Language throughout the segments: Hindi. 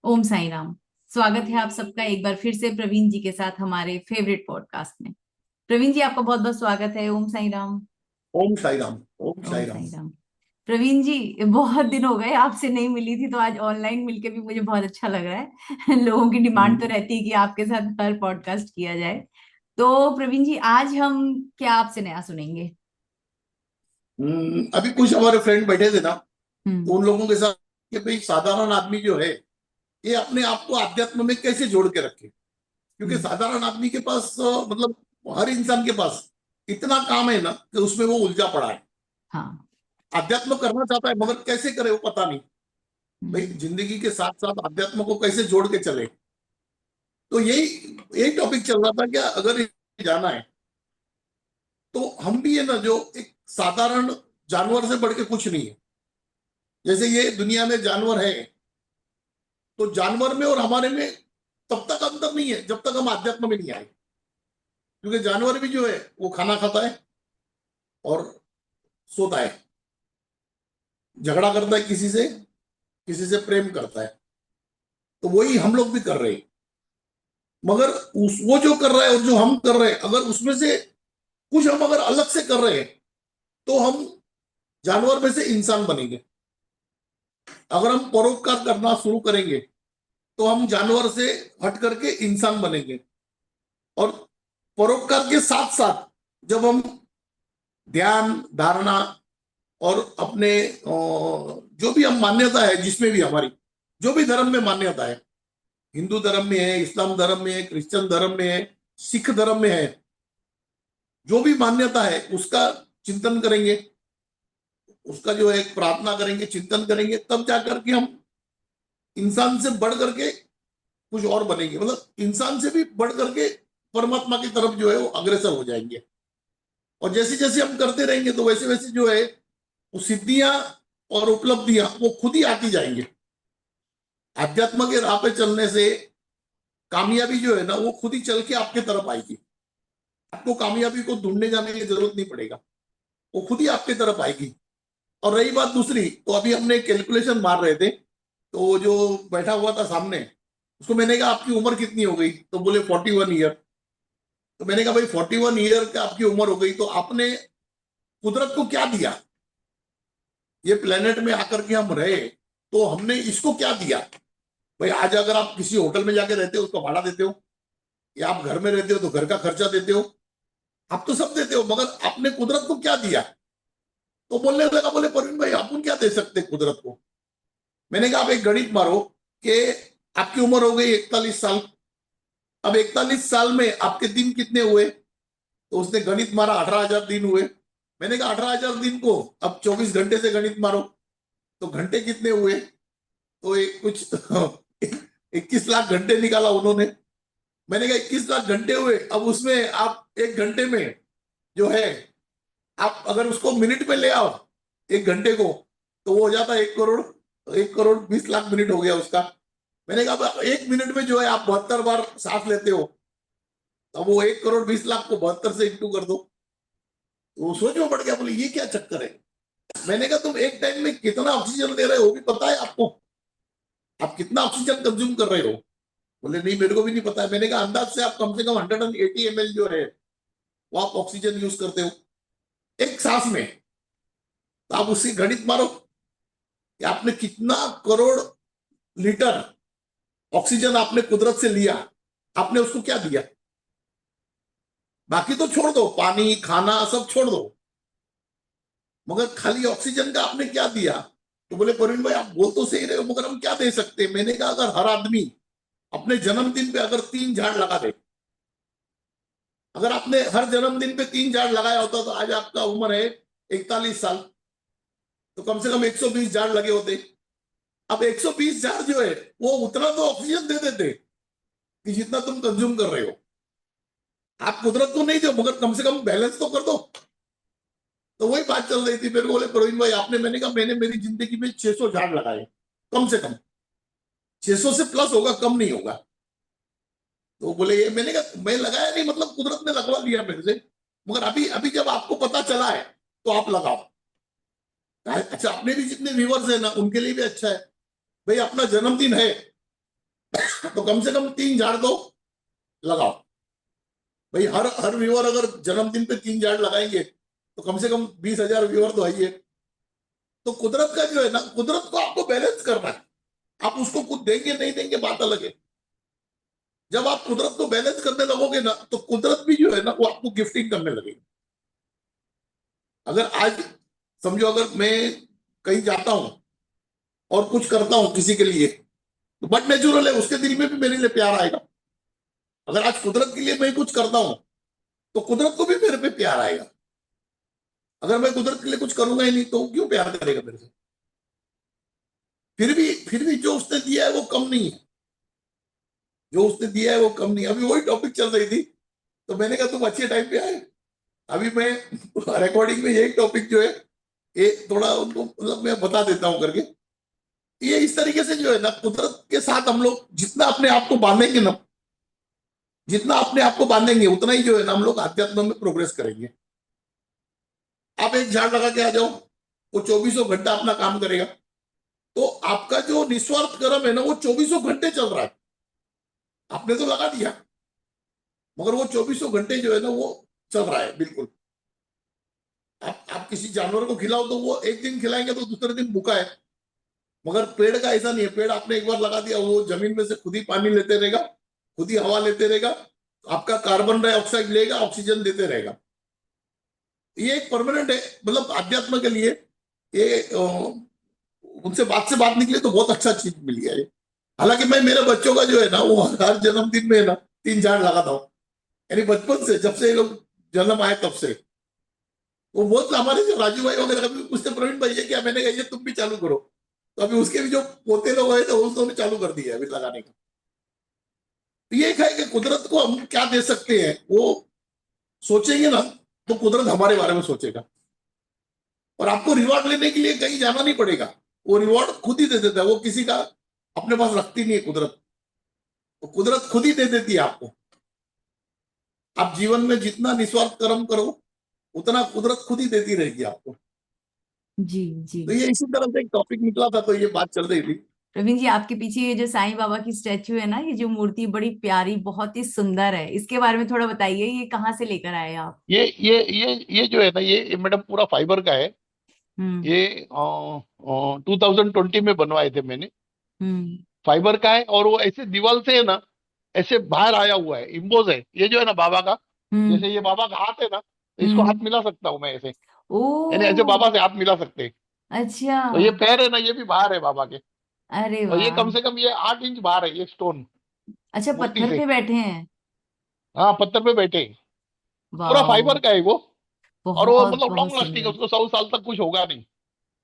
ओम साई राम। स्वागत है आप सबका एक बार फिर से प्रवीण जी के साथ हमारे फेवरेट पॉडकास्ट में। प्रवीण जी, आपका बहुत बहुत स्वागत है। ओम साई राम। ओम साई राम। ओम ओम साई राम। साई राम। प्रवीण जी, बहुत दिन हो गए आपसे नहीं मिली थी, तो आज ऑनलाइन मिलके भी मुझे बहुत अच्छा लग रहा है। लोगों की डिमांड तो हम्म, रहती है कि आपके साथ हर पॉडकास्ट किया जाए। तो प्रवीण जी, आज हम क्या आपसे नया सुनेंगे? अभी कुछ हमारे फ्रेंड बैठे थे ना, तो हम्म। उन लोगों के साथ कि भाई साधारण आदमी जो है ये अपने आप को अध्यात्म में कैसे जोड़ के रखे। क्योंकि हम्म। साधारण आदमी के पास मतलब हर इंसान के पास इतना काम है ना कि उसमें वो उलझा पड़ा है। हाँ। अध्यात्म करना चाहता है मगर कैसे करे वो पता नहीं। भाई हम्म। जिंदगी के साथ साथ अध्यात्म को कैसे जोड़ के चले। तो यही यही टॉपिक चल रहा था क्या, अगर ये जाना है तो हम भी है ना, जो एक साधारण जानवर से बढ़ के कुछ नहीं है। जैसे ये दुनिया में जानवर है, तो जानवर में और हमारे में तब तक अंतर नहीं है जब तक हम आध्यात्म में नहीं आए। क्योंकि जानवर भी जो है वो खाना खाता है और सोता है, झगड़ा करता है किसी से प्रेम करता है। तो वही हम लोग भी कर रहे हैं। मगर वो जो कर रहा है और जो हम कर रहे हैं, अगर उसमें से कुछ हम अगर अलग से कर रहे हैं तो हम जानवर में से इंसान बनेंगे। अगर हम परोपकार करना शुरू करेंगे तो हम जानवर से हट करके इंसान बनेंगे। और परोपकार के साथ साथ जब हम ध्यान धारणा और अपने जो भी हम मान्यता है, जिसमें भी हमारी जो भी धर्म में मान्यता है, हिंदू धर्म में है, इस्लाम धर्म में है, क्रिश्चियन धर्म में है, सिख धर्म में है, जो भी मान्यता है उसका चिंतन करेंगे, उसका जो है प्रार्थना करेंगे, चिंतन करेंगे, तब जाकर के हम इंसान से बढ़ करके कुछ और बनेंगे। मतलब इंसान से भी बढ़ करके परमात्मा की तरफ जो है वो अग्रसर हो जाएंगे। और जैसे जैसे हम करते रहेंगे तो वैसे वैसे जो है वो सिद्धियां और उपलब्धियां वो खुद ही आती जाएंगे। अध्यात्म के राह पे चलने से कामयाबी जो है ना वो खुद ही चल के आपके तरफ आएगी। आपको कामयाबी को ढूंढने जाने की जरूरत नहीं पड़ेगा, वो खुद ही आपके तरफ आएगी। और रही बात दूसरी, तो अभी हमने कैलकुलेशन मार रहे थे, तो वो जो बैठा हुआ था सामने, उसको मैंने कहा आपकी उम्र कितनी हो गई, तो बोले 41 ईयर। तो मैंने कहा भाई 41 ईयर का आपकी उम्र हो गई तो आपने कुदरत को क्या दिया। ये प्लेनेट में आकर के हम रहे तो हमने इसको क्या दिया। भाई आज अगर आप किसी होटल में जाके रहते हो उसका भाड़ा देते हो, या आप घर में रहते हो तो घर का खर्चा देते हो, आप तो सब देते हो, मगर आपने कुदरत को क्या दिया। तो बोलने लगा, बोले परवीन भाई अपन क्या दे सकते हैं कुदरत को। मैंने कहा आप एक गणित मारो कि आपकी उम्र हो गई 41 साल। अब 41 साल में आपके दिन कितने हुए, तो उसने गणित मारा 18,000 दिन हुए। मैंने कहा 18,000 दिन को अब 24 घंटे से गणित मारो, तो घंटे कितने हुए, तो एक कुछ 21 लाख घंटे निकाला उन्होंने। मैंने कहा 21 लाख घंटे हुए, अब उसमें आप एक घंटे में जो है, आप अगर उसको मिनट में ले आओ एक घंटे को, तो वो हो जाता है 1 करोड़। 1 करोड़ 20 लाख मिनट हो गया उसका। मैंने कहा अब एक मिनट में जो है आप 72 बार सांस लेते हो, तो वो 1 करोड़ 20 लाख को 72 से इंटू कर दो। तो वो सोच में पड़ गया, बोले ये क्या चक्कर है। मैंने कहा तुम एक टाइम में कितना ऑक्सीजन ले रहे हो भी पता है आपको, आप कितना ऑक्सीजन कंज्यूम कर रहे हो। बोले नहीं मेरे को भी नहीं पता है। मैंने कहा अंदाज से आप कम से कम 180 ml जो है वो आप ऑक्सीजन यूज करते हो एक सांस में। तो आप उसकी गणित मारो कि आपने कितना करोड़ लीटर ऑक्सीजन आपने कुदरत से लिया, आपने उसको क्या दिया। बाकी तो छोड़ दो, पानी खाना सब छोड़ दो, मगर खाली ऑक्सीजन का आपने क्या दिया। तो बोले परवीन भाई आप बोल तो सही रहे हो, मगर हम क्या दे सकते हैं। मैंने कहा अगर हर आदमी अपने जन्मदिन पे अगर 3 झाड़ लगा दे, अगर आपने हर जन्मदिन पे 3 झाड़ लगाया होता तो आज आपका उम्र है 41 साल, तो कम से कम 120 झाड़ लगे होते। अब 120 झाड़ जो है वो उतना तो ऑक्सीजन दे देते कि जितना तुम कंज्यूम कर रहे हो। आप कुदरत को नहीं दो मगर कम से कम बैलेंस तो कर दो। तो वही बात चल रही थी, मेरे को बोले प्रवीण भाई आपने, मैंने कहा मैंने मेरी जिंदगी में 600 झाड़ लगाए, कम से कम 600 से प्लस होगा, कम नहीं होगा। तो बोले ये, मैंने कहा मैं लगाया नहीं, मतलब कुदरत ने लगवा लिया मेरे से। मगर अभी अभी जब आपको पता चला है तो आप लगाओ। अच्छा अपने भी जितने व्यूवर्स है ना उनके लिए भी अच्छा है। भाई अपना जन्मदिन है, तो कम से कम 3 झाड़ तो लगाओ भाई। हर हर व्यूअर अगर जन्मदिन पे 3 झाड़ लगाएंगे तो कम से कम 20,000 व्यूअर तो आइए। तो कुदरत का जो है ना, कुदरत को आपको बैलेंस करना है। आप उसको कुछ देंगे नहीं देंगे बात अलग है। जब आप कुदरत को बैलेंस करने लगोगे ना, तो कुदरत भी जो है ना वो आपको गिफ्टिंग करने लगेगी। अगर आज समझो, अगर मैं कहीं जाता हूं और कुछ करता हूं किसी के लिए, तो बट नेचुरल है उसके दिल में भी मेरे लिए प्यार आएगा। अगर आज कुदरत के लिए मैं कुछ करता हूं तो कुदरत को भी मेरे पे प्यार आएगा। अगर मैं कुदरत के लिए कुछ करूंगा ही नहीं तो वो क्यों प्यार करेगा मेरे से? फिर भी जो उसने दिया है वो कम नहीं है। जो उसने दिया है वो कम नहीं है। अभी वही टॉपिक चल रही थी तो मैंने कहा तुम अच्छे टाइम पे आए। अभी मैं रिकॉर्डिंग में यही टॉपिक जो है ये थोड़ा उनको मतलब मैं बता देता हूं करके। ये इस तरीके से जो है ना, कुदरत के साथ हम लोग जितना अपने आप को बांधेंगे ना, जितना अपने आप को बांधेंगे उतना ही जो है ना हम लोग अध्यात्म में प्रोग्रेस करेंगे। आप एक झाड़ लगा के आ जाओ, वो 24 घंटा अपना काम करेगा। तो आपका जो निस्वार्थ कर्म है ना वो 24 घंटे चल रहा है। आपने तो लगा दिया, मगर वो 24 घंटे जो है ना वो चल रहा है बिल्कुल। आप किसी जानवर को खिलाओ तो वो एक दिन खिलाएंगे तो दूसरे दिन भूखा है। मगर पेड़ का ऐसा नहीं है। पेड़ आपने एक बार लगा दिया, वो जमीन में से खुद ही पानी लेते रहेगा, खुद ही हवा लेते रहेगा, आपका कार्बन डाइऑक्साइड लेगा, ऑक्सीजन देते रहेगा। ये एक परमानेंट है। मतलब अध्यात्म के लिए ये उनसे बात से बात निकली तो बहुत अच्छा चीज मिल गया ये। हालांकि मैं मेरे बच्चों का जो है ना वो हर जन्मदिन में है ना 3 झाड़ लगाता हूँ। यानी बचपन से, जब से ये लोग जन्म आए तब से। वो बहुत हमारे जो राजू भाई वगैरह कभी पूछते प्रवीण भाई ये क्या, मैंने कहा ये तुम भी चालू करो। तो अभी उसके भी जो पोते लोग आए थे उन्होंने चालू कर दिया है अभी लगाने का। तो ये है कि कुदरत को हम क्या दे सकते हैं, वो सोचेंगे ना तो कुदरत हमारे बारे में सोचेगा। और आपको रिवॉर्ड लेने के लिए कहीं जाना नहीं पड़ेगा। वो रिवॉर्ड खुद ही दे देता है। वो किसी का अपने पास रखती नहीं है कुदरत। तो कुदरत खुद ही दे देती है आपको। आप जीवन में जितना निस्वार्थ कर्म करो उतना कुदरत खुद ही देती रहेगी आपको। जी जी। तो ये इसी तरह से एक टॉपिक निकला था तो ये बात चल रही थी। प्रवीण जी, आपके पीछे ये जो साईं बाबा की स्टैचू है ना, ये जो मूर्ति बड़ी प्यारी, बहुत ही सुंदर है, इसके बारे में थोड़ा बताइए। ये कहाँ से लेकर आए आप? ये जो है ना ये मैडम पूरा फाइबर का है। हम्म। ये 2020 में बनवाए थे मैंने। हम्म। फाइबर का है और वो ऐसे दीवार से है ना ऐसे बाहर आया हुआ है, इम्बोज है ये जो है ना बाबा का। हम्म। जैसे ये बाबा का हाथ है ना, तो इसको हम्म। हाथ मिला सकता हूं मैं ऐसे। ओ। यानी ऐसे बाबा से हाथ मिला सकते हैं। अच्छा। और ये पैर है ना ये भी बाहर है बाबा के। अरे और ये वाह। कम से कम ये 8 इंच बाहर है ये स्टोन, अच्छा, मूर्ति पत्थर से। पे बैठे हैं? हाँ पत्थर पे बैठे हैं। पूरा वाह। फाइबर का है वो। और वो बहुत मतलब बहुत लॉन्ग लास्टिंग है, सुंदर। उसको 100 साल तक कुछ होगा नहीं।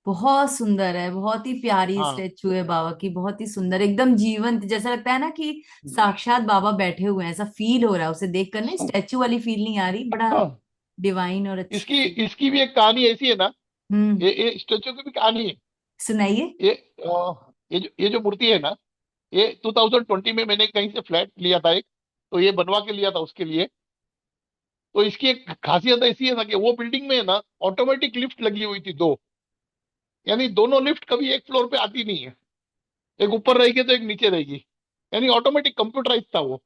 बहुत सुंदर है, बहुत ही प्यारी हाँ स्टेचू है बाबा की, बहुत ही सुंदर, एकदम जीवंत, जैसा लगता है ना कि साक्षात बाबा बैठे हुए हैं, ऐसा फील हो रहा है उसे देख कर ना। स्टेचू वाली फील नहीं आ रही, बड़ा हाँ। डिवाइन और अच्छी इसकी सी। इसकी भी एक कहानी ऐसी है ना। हम्म। ये स्टेचू की भी कहानी है। सुनाइए। ये ये जो मूर्ति है ना, ये 2020 में मैंने कहीं से फ्लैट लिया था एक, तो ये बनवा के लिया था उसके लिए। तो इसकी एक खासियत ऐसी है ना कि वो बिल्डिंग में है ना ऑटोमेटिक लिफ्ट लगी हुई थी दो। यानी दोनों लिफ्ट कभी एक फ्लोर पे आती नहीं है। एक ऊपर रहेगी तो एक नीचे रहेगी। यानी ऑटोमेटिक कंप्यूटराइज था वो।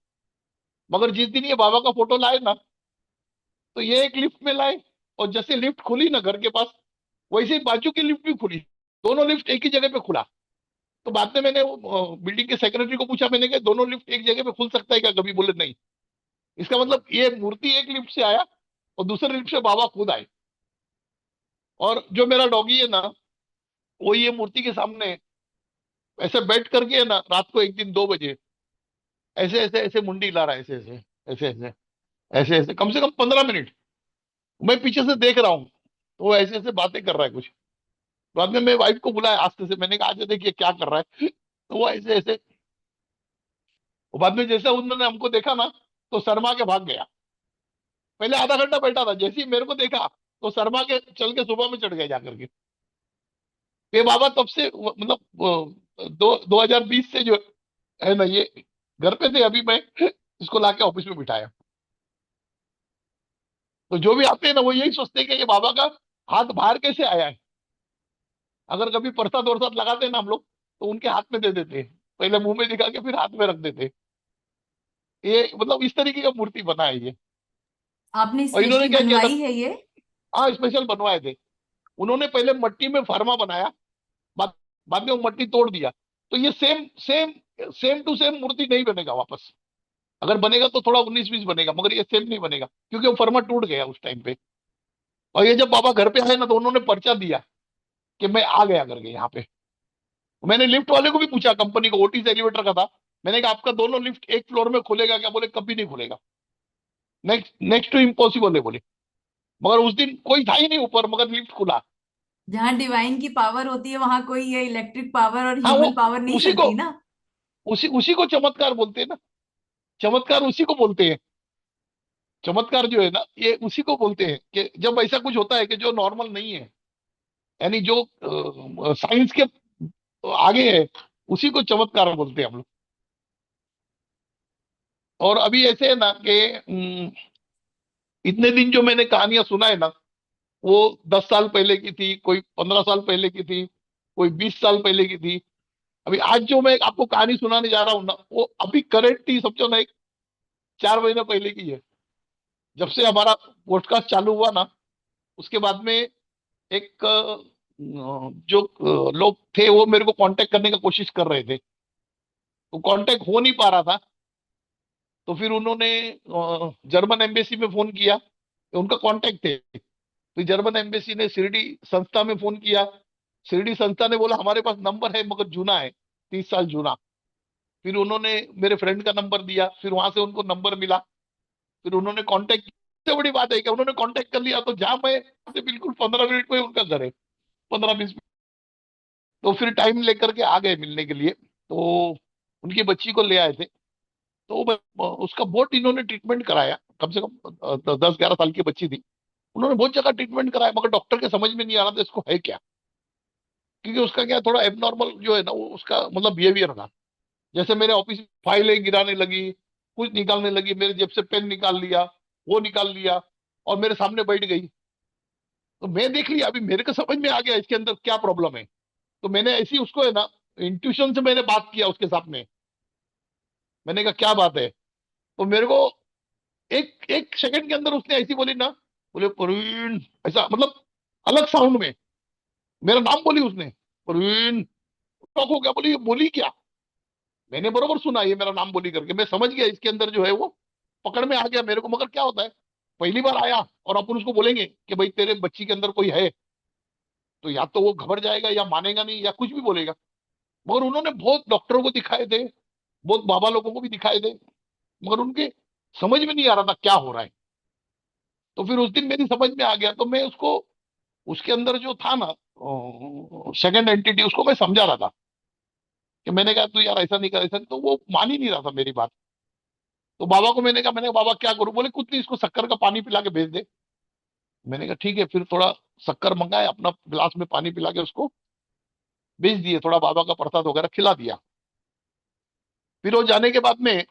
मगर जिस दिन ये बाबा का फोटो लाए ना, तो ये एक लिफ्ट में लाए। और जैसे लिफ्ट खुली ना घर के पास, वैसे ही बाजू की लिफ्ट भी खुली। दोनों लिफ्ट एक ही जगह पे खुला। तो बाद में मैंने वो बिल्डिंग के सेक्रेटरी को पूछा, मैंने कहा दोनों लिफ्ट एक जगह पे खुल सकता है क्या कभी? बोले नहीं। इसका मतलब ये मूर्ति एक लिफ्ट से आया और दूसरे लिफ्ट से बाबा खुद आए। और जो मेरा डॉगी है ना, वो ये मूर्ति के सामने ऐसे बैठ करके है ना, रात को एक दिन 2 बजे ऐसे ऐसे ऐसे मुंडी ला रहा है, ऐसे ऐसे ऐसे ऐसे ऐसे ऐसे कम से कम 15 मिनट। मैं पीछे से देख रहा हूँ तो वो ऐसे ऐसे बातें कर रहा है कुछ। बाद में मैं वाइफ को बुलाया आस्ते से, मैंने कहा आज देखिए क्या कर रहा है। तो वो ऐसे ऐसे। और बाद में जैसे उन्होंने हमको देखा ना, तो शर्मा के भाग गया। पहले आधा घंटा बैठा था, जैसे ही मेरे को देखा तो शर्मा के चल के सुबह में चढ़ गया जाकर के। ये बाबा तब से मतलब 2020 से जो है ना ये घर पे थे। अभी मैं इसको लाके ऑफिस में बिठाया। तो जो भी आते हैं ना वो यही सोचते हैं कि ये बाबा का हाथ बाहर कैसे आया है। अगर कभी प्रसाद वरसाद लगाते हैं ना हम लोग, तो उनके हाथ में दे देते हैं। पहले मुंह में दिखा के फिर हाथ में रख देते। ये मतलब इस तरीके का मूर्ति बना है ये। आपने और इन्होंने स्पेशली क्या किया था, बनवाई है ये? हाँ स्पेशल बनवाए थे। उन्होंने पहले मट्टी में फरमा बनाया, बाद बाद में वो मट्टी तोड़ दिया। तो ये same same same to same मूर्ति नहीं बनेगा वापस। अगर बनेगा तो थोड़ा 19-20 बनेगा, मगर ये सेम नहीं बनेगा क्योंकि वो फर्मा टूट गया उस टाइम पे। और ये जब बाबा घर पे आए ना, तो उन्होंने पर्चा दिया कि मैं आ गया करके यहाँ पे। मैंने लिफ्ट वाले को भी पूछा, कंपनी को, ओटीज एलिवेटर का था। मैंने कहा आपका दोनों लिफ्ट एक फ्लोर में खुलेगा क्या? बोले कभी नहीं खुलेगा, नेक्स्ट नेक्स्ट टू इम्पॉसिबल है बोले। मगर उस दिन कोई था ही नहीं ऊपर, मगर लिफ्ट खुला। जहाँ डिवाइन की पावर होती है वहां कोई ये इलेक्ट्रिक पावर और हाँ वो ह्यूमन पावर नहीं उसी को चलती ना। उसी उसी को चमत्कार बोलते हैं ना। चमत्कार उसी को बोलते हैं। चमत्कार जो है ना, ये उसी को बोलते हैं कि जब ऐसा कुछ होता है कि जो नॉर्मल नहीं है, यानी जो साइंस के आगे है, उसी को चमत्कार बोलते हैं हम लोग। और अभी ऐसे है ना कि इतने दिन जो मैंने कहानियां सुना है ना, वो 10 साल पहले की थी, कोई 15 साल पहले की थी, कोई 20 साल पहले की थी। अभी आज जो मैं आपको कहानी सुनाने जा रहा हूँ ना, वो अभी करंट ही समझो ना, एक 4 महीने पहले की है। जब से हमारा पॉडकास्ट चालू हुआ ना, उसके बाद में एक जो लोग थे वो मेरे को कांटेक्ट करने का कोशिश कर रहे थे, तो कांटेक्ट हो नहीं पा रहा था। तो फिर उन्होंने जर्मन एम्बेसी में फोन किया, उनका कांटेक्ट थे। तो जर्मन एम्बेसी ने शिरडी संस्था में फोन किया। शिरडी संस्था ने बोला हमारे पास नंबर है मगर जूना है, 30 साल जूना। फिर उन्होंने मेरे फ्रेंड का नंबर दिया, फिर वहां से उनको नंबर मिला। फिर उन्होंने कांटेक्ट, सबसे बड़ी बात है कि उन्होंने कांटेक्ट कर लिया, तो जहां मैं से बिल्कुल 15 मिनट में उनका घर है, 15-20 मिनट। तो फिर टाइम लेकर के आ गए मिलने के लिए। तो उनकी बच्ची को ले आए थे। तो उसका बहुत इन्होंने ट्रीटमेंट कराया, कम से कम 10-11 साल की बच्ची थी। उन्होंने बहुत जगह ट्रीटमेंट कराया, मगर डॉक्टर के समझ में नहीं आ रहा था इसको है क्या। क्योंकि उसका क्या, थोड़ा एबनॉर्मल जो है ना, वो उसका मतलब बिहेवियर था। जैसे मेरे ऑफिस में फाइलें गिराने लगी, कुछ निकालने लगी, मेरे जेब से पेन निकाल लिया, वो निकाल लिया, और मेरे सामने बैठ गई। तो मैं देख लिया, अभी मेरे को समझ में आ गया इसके अंदर क्या प्रॉब्लम है। तो मैंने ऐसी उसको है ना, इंट्यूशन से मैंने बात किया उसके साथ में। मैंने कहा क्या बात है? तो मेरे को एक एक सेकंड के अंदर उसने ऐसी बोली ना, बोले प्रवीण, ऐसा मतलब अलग साउंड में मेरा नाम बोली उसने, प्रवीण। शॉक हो गया, बोली ये बोली क्या? मैंने बरोबर सुना ये मेरा नाम बोली करके, मैं समझ गया इसके अंदर जो है वो पकड़ में आ गया मेरे को। मगर क्या होता है, पहली बार आया और अपन उसको बोलेंगे कि भाई तेरे बच्ची के अंदर कोई है, तो या तो वो घबरा जाएगा या मानेगा नहीं या कुछ भी बोलेगा। मगर उन्होंने बहुत डॉक्टरों को दिखाए थे, बहुत बाबा लोगों को भी दिखाए थे, मगर उनके समझ में नहीं आ रहा था क्या हो रहा है। तो फिर उस दिन मेरी समझ में आ गया, तो मैं उसको, उसके अंदर जो था ना सेकंड एंटिटी, उसको मैं समझा रहा था कि मैंने कहा तू यार ऐसा नहीं कर, ऐसा नहीं। तो वो मान ही नहीं रहा था मेरी बात। तो बाबा को मैंने कहा, मैंने कहा बाबा क्या करूं? बोले कुछ नहीं, इसको शक्कर का पानी पिला के भेज दे। मैंने कहा ठीक है। फिर थोड़ा शक्कर मंगाए, अपना गिलास में पानी पिला के उसको भेज दिए, थोड़ा बाबा का प्रसाद वगैरह खिला दिया। फिर वो जाने के बाद में,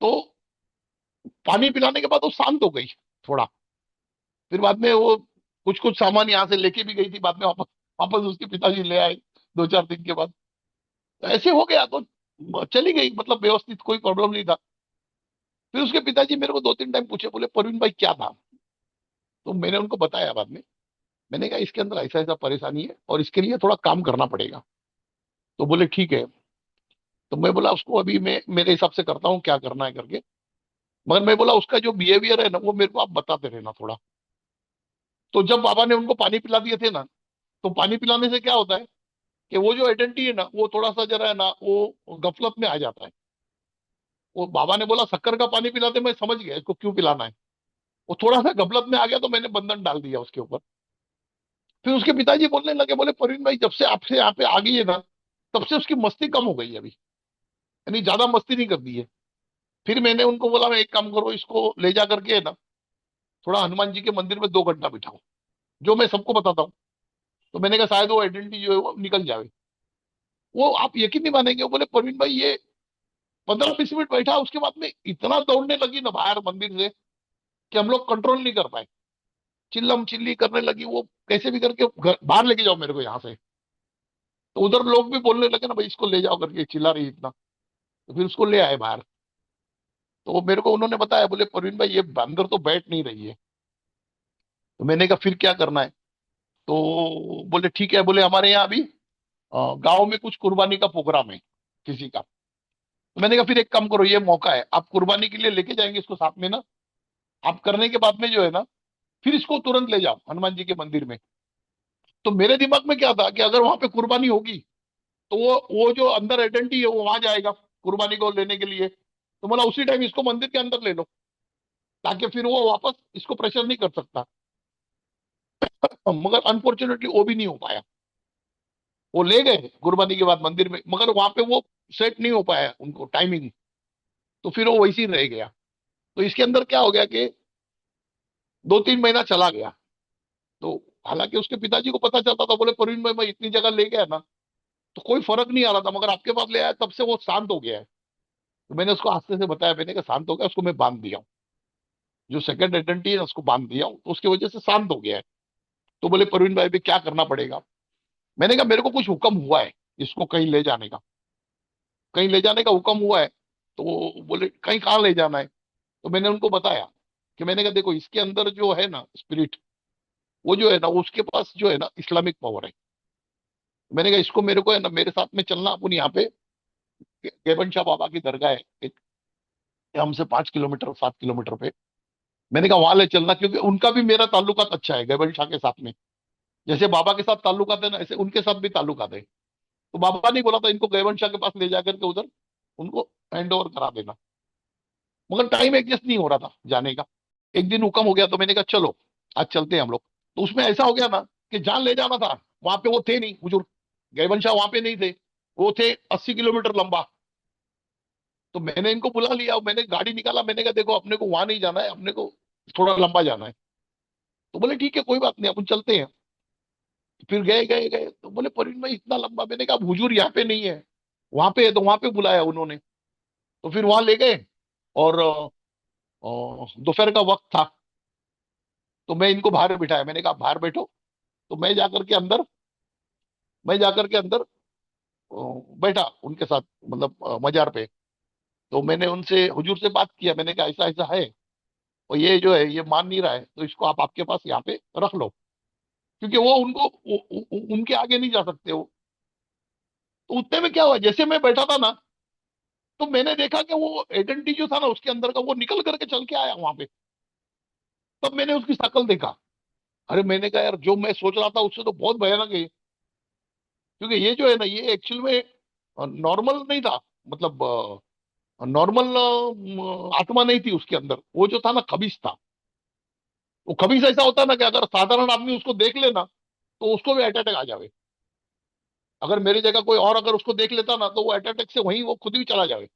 तो पानी पिलाने के बाद वो शांत हो गई थोड़ा। फिर बाद में वो कुछ कुछ सामान यहाँ से लेके भी गई थी, बाद में वापस वापस उसके पिताजी ले आए 2-4 दिन के बाद। तो ऐसे हो गया, तो चली गई, मतलब व्यवस्थित, कोई प्रॉब्लम नहीं था। फिर उसके पिताजी मेरे को 2-3 टाइम पूछे, बोले प्रवीण भाई क्या था? तो मैंने उनको बताया बाद में। मैंने कहा इसके अंदर ऐसा ऐसा परेशानी है और इसके लिए थोड़ा काम करना पड़ेगा। तो बोले ठीक है। तो मैं बोला उसको अभी मैं मेरे हिसाब से करता हूँ क्या करना है करके। मगर मैं बोला उसका जो बिहेवियर है ना, वो मेरे को आप बताते रहना थोड़ा। तो जब बाबा ने उनको पानी पिला दिए थे ना, तो पानी पिलाने से क्या होता है कि वो जो आइडेंटिटी है ना, वो थोड़ा सा जरा है ना, वो गफलत में आ जाता है। वो बाबा ने बोला शक्कर का पानी पिलाते, मैं समझ गया इसको क्यों पिलाना है। वो थोड़ा सा गफलत में आ गया, तो मैंने बंधन डाल दिया उसके ऊपर। फिर उसके पिताजी बोलने लगे, बोले प्रवीण भाई जब से आपसे यहाँ पे आ गई है ना, तब से उसकी मस्ती कम हो गई है अभी, यानी ज्यादा मस्ती नहीं करती है। फिर मैंने उनको बोला मैं एक काम करो, इसको ले जा करके है ना, थोड़ा हनुमान जी के मंदिर में 2 घंटा बिठाओ, जो मैं सबको बताता हूँ। तो मैंने कहा शायद वो आइडेंटिटी जो है वो निकल जाए। वो आप यकीन नहीं मानेंगे, वो बोले प्रवीण भाई ये 15-20 मिनट बैठा, उसके बाद में इतना दौड़ने लगी ना बाहर मंदिर से कि हम लोग कंट्रोल नहीं कर पाए। चिल्लम चिल्ली करने लगी वो, कैसे भी करके बाहर लेके जाओ मेरे को यहाँ से। तो उधर लोग भी बोलने लगे ना, भाई इसको ले जाओ करके, चिल्ला रही इतना। तो फिर उसको ले आए बाहर। तो मेरे को उन्होंने बताया, बोले परवीन भाई ये बंदर तो बैठ नहीं रही है। तो मैंने कहा फिर क्या करना है? तो बोले ठीक है, बोले हमारे यहाँ अभी गांव में कुछ कुर्बानी का प्रोग्राम है किसी का। तो मैंने कहा फिर एक काम करो, ये मौका है, आप कुर्बानी के लिए लेके जाएंगे इसको साथ में ना, आप करने के बाद में जो है ना, फिर इसको तुरंत ले जाओ हनुमान जी के मंदिर में। तो मेरे दिमाग में क्या था कि अगर वहां पे कुर्बानी होगी तो वो जो अंदर आइडेंटिटी है वो वहां जाएगा कुर्बानी को लेने के लिए। तो बोला उसी टाइम इसको मंदिर के अंदर ले लो, ताकि फिर वो वापस इसको प्रेशर नहीं कर सकता। मगर अनफॉर्चुनेटली वो भी नहीं हो पाया। वो ले गए कुर्बानी के बाद मंदिर में, मगर वहां पे वो सेट नहीं हो पाया उनको टाइमिंग। तो फिर वो वैसे ही रह गया। तो इसके अंदर क्या हो गया कि 2-3 महीना चला गया। तो हालांकि उसके पिताजी को पता चलता था, बोले प्रवीण भाई मैं इतनी जगह ले गया ना, तो कोई फर्क नहीं आ रहा था, मगर आपके पास ले आया तब से वो शांत हो गया है। तो मैंने उसको आस्ते से बताया, मैंने कहा शांत हो गया, उसको मैं बांध दिया हूँ, जो सेकंड आइडेंटिटी है उसको बांध दिया हूँ, तो उसकी वजह से शांत हो गया है। तो बोले प्रवीण भाई भी क्या करना पड़ेगा? मैंने कहा मेरे को कुछ हुक्म हुआ है इसको कहीं ले जाने का, कहीं ले जाने का हुक्म हुआ है। तो वो बोले कहीं कहाँ ले जाना है? तो मैंने उनको बताया कि मैंने कहा देखो इसके अंदर जो है ना स्पिरिट, वो जो है ना उसके पास जो है ना इस्लामिक पावर है। मैंने कहा इसको मेरे को है ना मेरे साथ में चलना, अपन यहाँ पे गेबन शाह बाबा की दरगाह है एक, हमसे 5 किलोमीटर 7 किलोमीटर पे। मैंने कहा वहां ले चलना, क्योंकि उनका भी मेरा ताल्लुकात अच्छा है गेबन शाह के साथ में। जैसे बाबा के साथ ताल्लुकात है ना, ऐसे उनके साथ भी ताल्लुकात है। तो बाबा ने बोला था इनको गेबन शाह के पास ले जाकर के उधर उनको हैंड ओवर करा देना, मगर टाइम एडजस्ट नहीं हो रहा था जाने का। एक दिन हुक्म हो गया, तो मैंने कहा चलो आज चलते हैं हम लोग। तो उसमें ऐसा हो गया ना कि जहां ले जाना था वहां पे वो थे नहीं बुजुर्ग, गेबन शाह वहां पे नहीं थे। वो थे 80 किलोमीटर लंबा। तो मैंने इनको बुला लिया, मैंने गाड़ी निकाला, मैंने कहा देखो अपने को वहां नहीं जाना है, अपने को थोड़ा लंबा जाना है। तो बोले ठीक है कोई बात नहीं अपन चलते हैं। फिर गए गए गए, तो बोले परवीन भाई इतना लंबा, मैंने कहा हुजूर यहाँ पे नहीं है, वहां पे है। तो वहां पे बुलाया उन्होंने। तो फिर वहां ले गए। और दोपहर का वक्त था। तो मैं इनको बाहर बिठाया, मैंने कहा बाहर बैठो। तो मैं जाकर के अंदर बैठा उनके साथ, मतलब मजार पे। तो मैंने उनसे हुजूर से बात किया, मैंने कहा ऐसा ऐसा है, और ये जो है ये मान नहीं रहा है, तो इसको आप आपके पास यहाँ पे रख लो, क्योंकि वो उनको उनके आगे नहीं जा सकते वो। तो उतने में क्या हुआ, जैसे मैं बैठा था ना, तो मैंने देखा कि वो आइडेंटिटी जो था ना उसके अंदर का, वो निकल करके चल के आया वहां पे। तब मैंने उसकी शक्ल देखा। अरे मैंने कहा यार जो मैं सोच रहा था उससे तो बहुत भयानक है ये। क्योंकि ये जो है ना ये एक्चुअल में नॉर्मल नहीं था, मतलब नॉर्मल आत्मा नहीं थी उसके अंदर, वो जो था ना खबीस था। वो खबीस ऐसा होता ना कि अगर साधारण आदमी उसको देख लेना तो उसको भी अटैक आ जावे। अगर मेरी जगह कोई और अगर उसको देख लेता ना, तो वो अटैक से वहीं वो खुद भी चला जावे,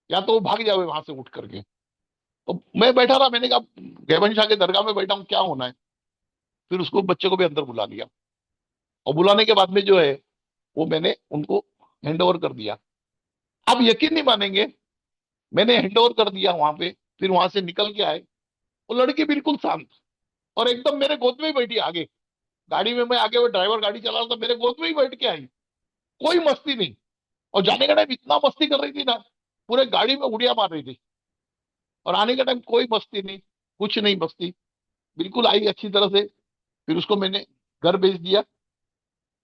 या तो वो भाग जावे वहां से उठ करके। तो मैं बैठा रहा, मैंने कहा गेबन शाह के दरगाह में बैठा हूँ, क्या होना है। फिर उसको बच्चे को भी अंदर बुला लिया। और बुलाने के बाद में जो है वो मैंने उनको हैंड ओवर कर दिया। आप यकीन नहीं मानेंगे, मैंने हैंड ओवर कर दिया वहां पे। फिर वहां से निकल के आए, वो लड़की बिल्कुल शांत, और एकदम मेरे गोद में ही बैठी आगे। गाड़ी में मैं आगे, वो ड्राइवर गाड़ी चला रहा था, मेरे गोद में ही बैठ के आई। कोई मस्ती नहीं। और जाने का टाइम इतना मस्ती कर रही थी ना, पूरे गाड़ी में उड़िया मार रही थी। और आने का टाइम कोई मस्ती नहीं, कुछ नहीं मस्ती, बिल्कुल आई अच्छी तरह से। फिर उसको मैंने घर भेज दिया,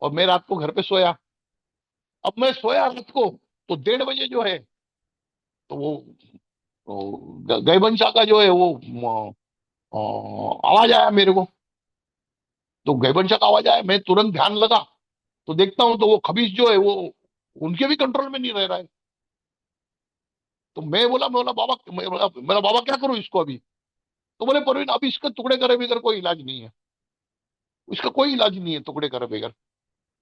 और मैं रात को घर पे सोया। अब मैं सोया रात को, तो 1:30 बजे जो है, तो वो गैबन शाह का जो है वो आवाज आया मेरे को। तो गैबन शाह का आवाज आया, मैं तुरंत ध्यान लगा, तो देखता हूँ तो वो खबीस जो है वो उनके भी कंट्रोल में नहीं रह रहा है। तो मैं बोला बाबा, मेरा बाबा क्या करूं इसको अभी? तो बोले परवीन अभी इसके टुकड़े करे बगैर कोई इलाज नहीं है, इसका कोई इलाज नहीं है टुकड़े करे बगैर।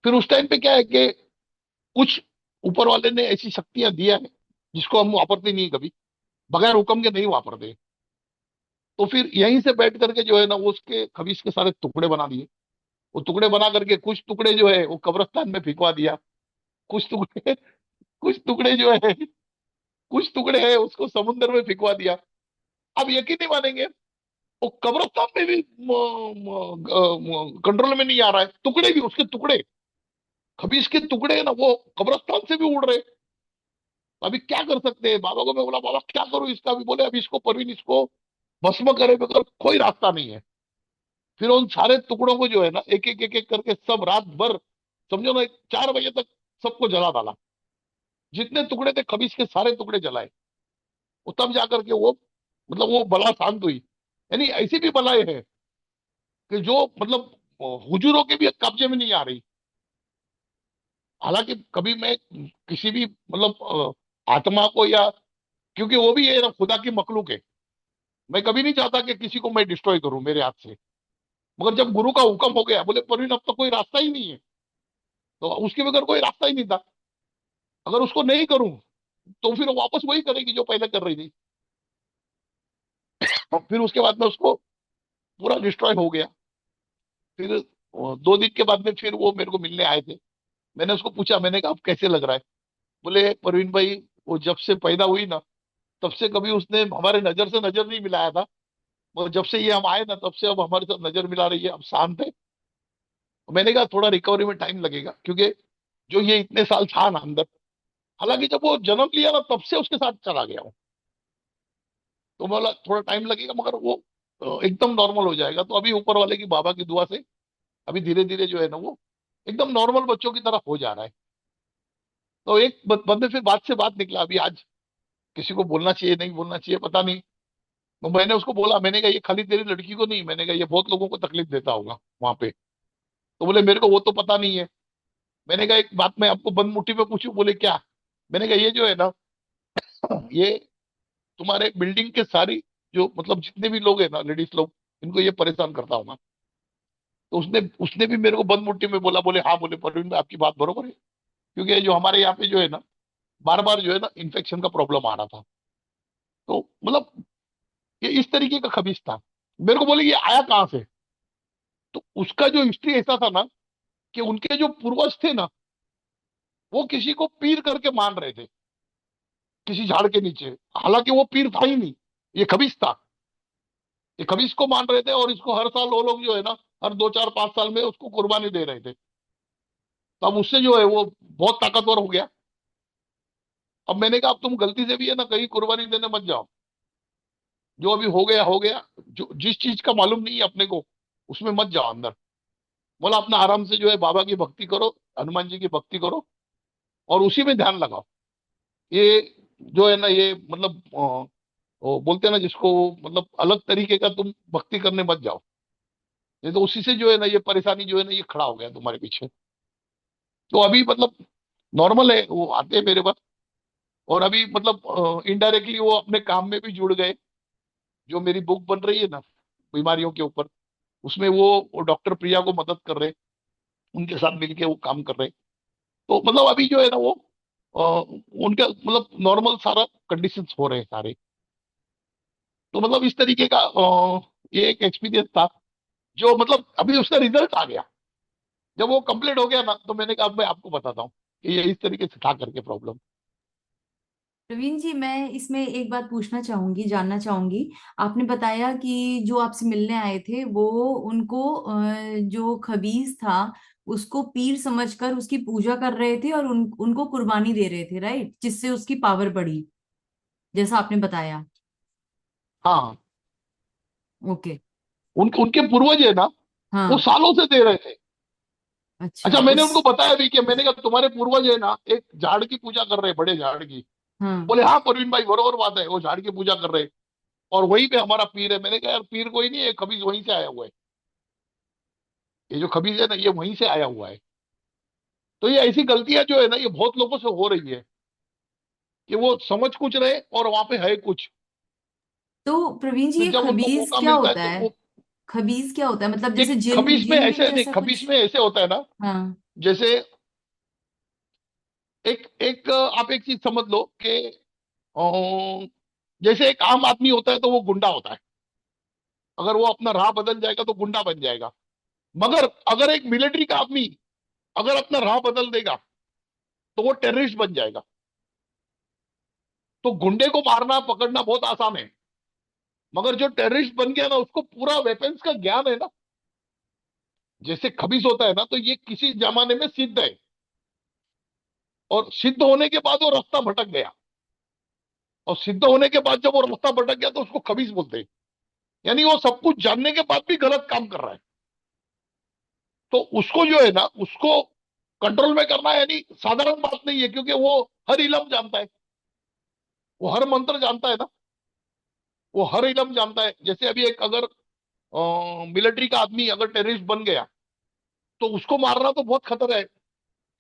फिर उस टाइम पे क्या है कि कुछ ऊपर वाले ने ऐसी शक्तियां दिया है जिसको हम वापरते नहीं कभी, बगैर हुक्म के नहीं वापरते। तो फिर यहीं से बैठ करके जो है ना वो उसके खबीज के सारे टुकड़े बना दिए। वो टुकड़े बना करके कुछ टुकड़े जो है वो कब्रिस्तान में फिकवा दिया, कुछ टुकड़े कुछ टुकड़े जो है कुछ टुकड़े है उसको समुद्र में फिकवा दिया। अब यकीन नहीं मानेंगे, वो कब्रिस्तान में भी कंट्रोल में नहीं आ रहा है, टुकड़े भी उसके टुकड़े। खबीज के टुकड़े है ना वो कब्रिस्तान से भी उड़ रहे। अभी क्या कर सकते हैं? बाबा को मैं बोला बाबा क्या करूं इसका? अभी बोले अभी इसको परवीन इसको भस्म करे बगैर कोई रास्ता नहीं है। फिर उन सारे टुकड़ों को जो है ना एक एक करके सब रात भर, समझो ना 4 बजे तक सबको जला डाला। जितने टुकड़े थे खबीज के सारे टुकड़े जलाए। वो तब जाकर के वो मतलब वो बला शांत हुई। यानी ऐसी भी बलाएं हैं कि जो मतलब हुजूरों के भी कब्जे में नहीं आ रही। हालांकि कभी मैं किसी भी मतलब आत्मा को या, क्योंकि वो भी ये ना खुदा की मखलूक है, मैं कभी नहीं चाहता कि किसी को मैं डिस्ट्रॉय करूं मेरे हाथ से। मगर जब गुरु का हुक्म हो गया, बोले परवीन अब तो कोई रास्ता ही नहीं है, तो उसके बगैर कोई रास्ता ही नहीं था। अगर उसको नहीं करूं तो फिर वो वापस वही करेगी जो पहले कर रही थी। और फिर उसके बाद में उसको पूरा डिस्ट्रॉय हो गया। फिर 2 दिन के बाद में फिर वो मेरे को मिलने आए थे। मैंने उसको पूछा, मैंने कहा अब कैसे लग रहा है? बोले परवीन भाई वो जब से पैदा हुई ना तब से कभी उसने हमारे नजर से नजर नहीं मिलाया था, मगर जब से ये हम आए ना तब से अब हमारे साथ नजर मिला रही है, अब शांत है। मैंने कहा थोड़ा रिकवरी में टाइम लगेगा, क्योंकि जो ये इतने साल था ना अंदर, हालांकि जब वो जन्म लिया ना तब से उसके साथ चला गया हूँ। तो बोला थोड़ा टाइम लगेगा मगर वो एकदम नॉर्मल हो जाएगा। तो अभी ऊपर वाले की बाबा की दुआ से अभी धीरे धीरे जो है ना वो एकदम नॉर्मल बच्चों की तरह हो जा रहा है। तो एक बंदे फिर बात से बात निकला अभी आज, किसी को बोलना चाहिए नहीं बोलना चाहिए पता नहीं। तो मैंने उसको बोला, मैंने कहा ये खाली तेरी लड़की को नहीं, मैंने कहा ये बहुत लोगों को तकलीफ देता होगा वहां पे। तो बोले मेरे को वो तो पता नहीं है। मैंने कहा एक बात मैं आपको बंद मुट्ठी में पूछूं? बोले क्या? मैंने कहा ये जो है ना ये तुम्हारे बिल्डिंग के सारी जो मतलब जितने भी लोग हैं ना लेडीज लोग, इनको ये परेशान करता होगा। तो उसने उसने भी मेरे को बंद मुट्ठी में बोला, बोले हाँ, बोले परवीन भाई आपकी बात बरोबर है। क्योंकि ये जो हमारे यहाँ पे जो है ना बार बार जो है ना इन्फेक्शन का प्रॉब्लम आ रहा था। तो मतलब ये इस तरीके का खबीज था। मेरे को बोले ये आया कहाँ से? तो उसका जो हिस्ट्री ऐसा था ना कि उनके जो पूर्वज थे ना वो किसी को पीर करके मान रहे थे किसी झाड़ के नीचे। हालांकि वो पीर था ही नहीं, ये खबीज था। ये खबीज को मान रहे थे और इसको हर साल वो लोग जो है ना हर 2 4 5 साल में उसको कुर्बानी दे रहे थे। तो अब उससे जो है वो बहुत ताकतवर हो गया। अब मैंने कहा अब तुम गलती से भी है ना कहीं कुर्बानी देने मत जाओ। जो अभी हो गया हो गया। जो जिस चीज का मालूम नहीं है अपने को उसमें मत जाओ अंदर। बोला अपना आराम से जो है बाबा की भक्ति करो, हनुमान जी की भक्ति करो और उसी में ध्यान लगाओ। ये जो है ना ये मतलब वो बोलते हैं ना जिसको, मतलब अलग तरीके का तुम भक्ति करने मत जाओ। नहीं तो उसी से जो है ना ये परेशानी जो है ना ये खड़ा हो गया तुम्हारे पीछे। तो अभी मतलब नॉर्मल है, वो आते हैं मेरे पास। और अभी मतलब इनडायरेक्टली वो अपने काम में भी जुड़ गए। जो मेरी बुक बन रही है ना बीमारियों के ऊपर, उसमें वो डॉक्टर प्रिया को मदद कर रहे, उनके साथ मिलके वो काम कर रहे। तो मतलब अभी जो है ना वो अ, उनका मतलब नॉर्मल सारा कंडीशंस हो रहे हैं सारे। तो मतलब इस तरीके का ये एक एक्सपीरियंस था जो मतलब अभी उसका रिजल्ट आ गया। जब वो कंप्लीट हो गया ना तो मैंने कहा अब मैं आपको बताता हूँ कि ये इस तरीके से था करके प्रॉब्लम। प्रवीण जी, मैं इसमें एक बात पूछना चाहूंगी, जानना चाहूंगी। आपने बताया कि जो आपसे मिलने आए थे वो उनको जो खबीज था उसको पीर समझकर उसकी पूजा कर रहे थे और उनको कुर्बानी दे रहे थे, राइट, जिससे उसकी पावर बढ़ी, जैसा आपने बताया। हाँ, ओके। उनके उनके पूर्वज है ना वो हाँ। सालों से दे रहे थे। अच्छा। अच्छा, मैंने उस उनको बताया भी कि मैंने कहा तुम्हारे पूर्वज है ना एक झाड़ की पूजा कर रहे हैं, बड़े झाड़ की। हाँ। बोले हाँ परवीन भाई बरोबर बात है, वो झाड़ की पूजा कर रहे हैं और वहीं पे हमारा पीर है। मैंने कहा यार पीर कोई नहीं है, खबीज वहीं से आया हुआ है। ये जो खबीज है ना ये वहीं से आया हुआ है। तो ये ऐसी गलतियां जो है ना ये बहुत लोगों से हो रही है कि वो समझ कुछ रहे और वहां पे है कुछ। तो प्रवीण जी, फिर ये जब उनको खबीज मौका क्या मिलता है होता तो है? वो खबीज क्या होता है, मतलब ये जैसे जिन खबीज में जिन विन ऐसे नहीं, जैसा खबीज कुछ? में ऐसे होता है ना हाँ। जैसे एक एक आप एक चीज समझ लो कि जैसे एक आम आदमी होता है तो वो गुंडा होता है। अगर वो अपना राह बदल जाएगा तो गुंडा बन जाएगा। मगर अगर एक मिलिट्री का आदमी अगर अपना राह बदल देगा तो वो टेररिस्ट बन जाएगा। तो गुंडे को मारना पकड़ना बहुत आसान है, मगर जो टेररिस्ट बन गया ना उसको पूरा वेपन्स का ज्ञान है ना। जैसे खबीज होता है ना तो ये किसी जमाने में सिद्ध है और सिद्ध होने के बाद वो रास्ता भटक गया, और सिद्ध होने के बाद जब वो रास्ता भटक गया तो उसको खबीस बोलते हैं। यानी वो सब कुछ जानने के बाद भी गलत काम कर रहा है। तो उसको जो है ना, उसको कंट्रोल में करना यानी साधारण बात नहीं है, क्योंकि वो हर इलम जानता है, वो हर मंत्र जानता है ना, वो हर इलम जानता है। जैसे अभी एक अगर मिलिट्री का आदमी अगर टेररिस्ट बन गया तो उसको मारना तो बहुत खतरा है,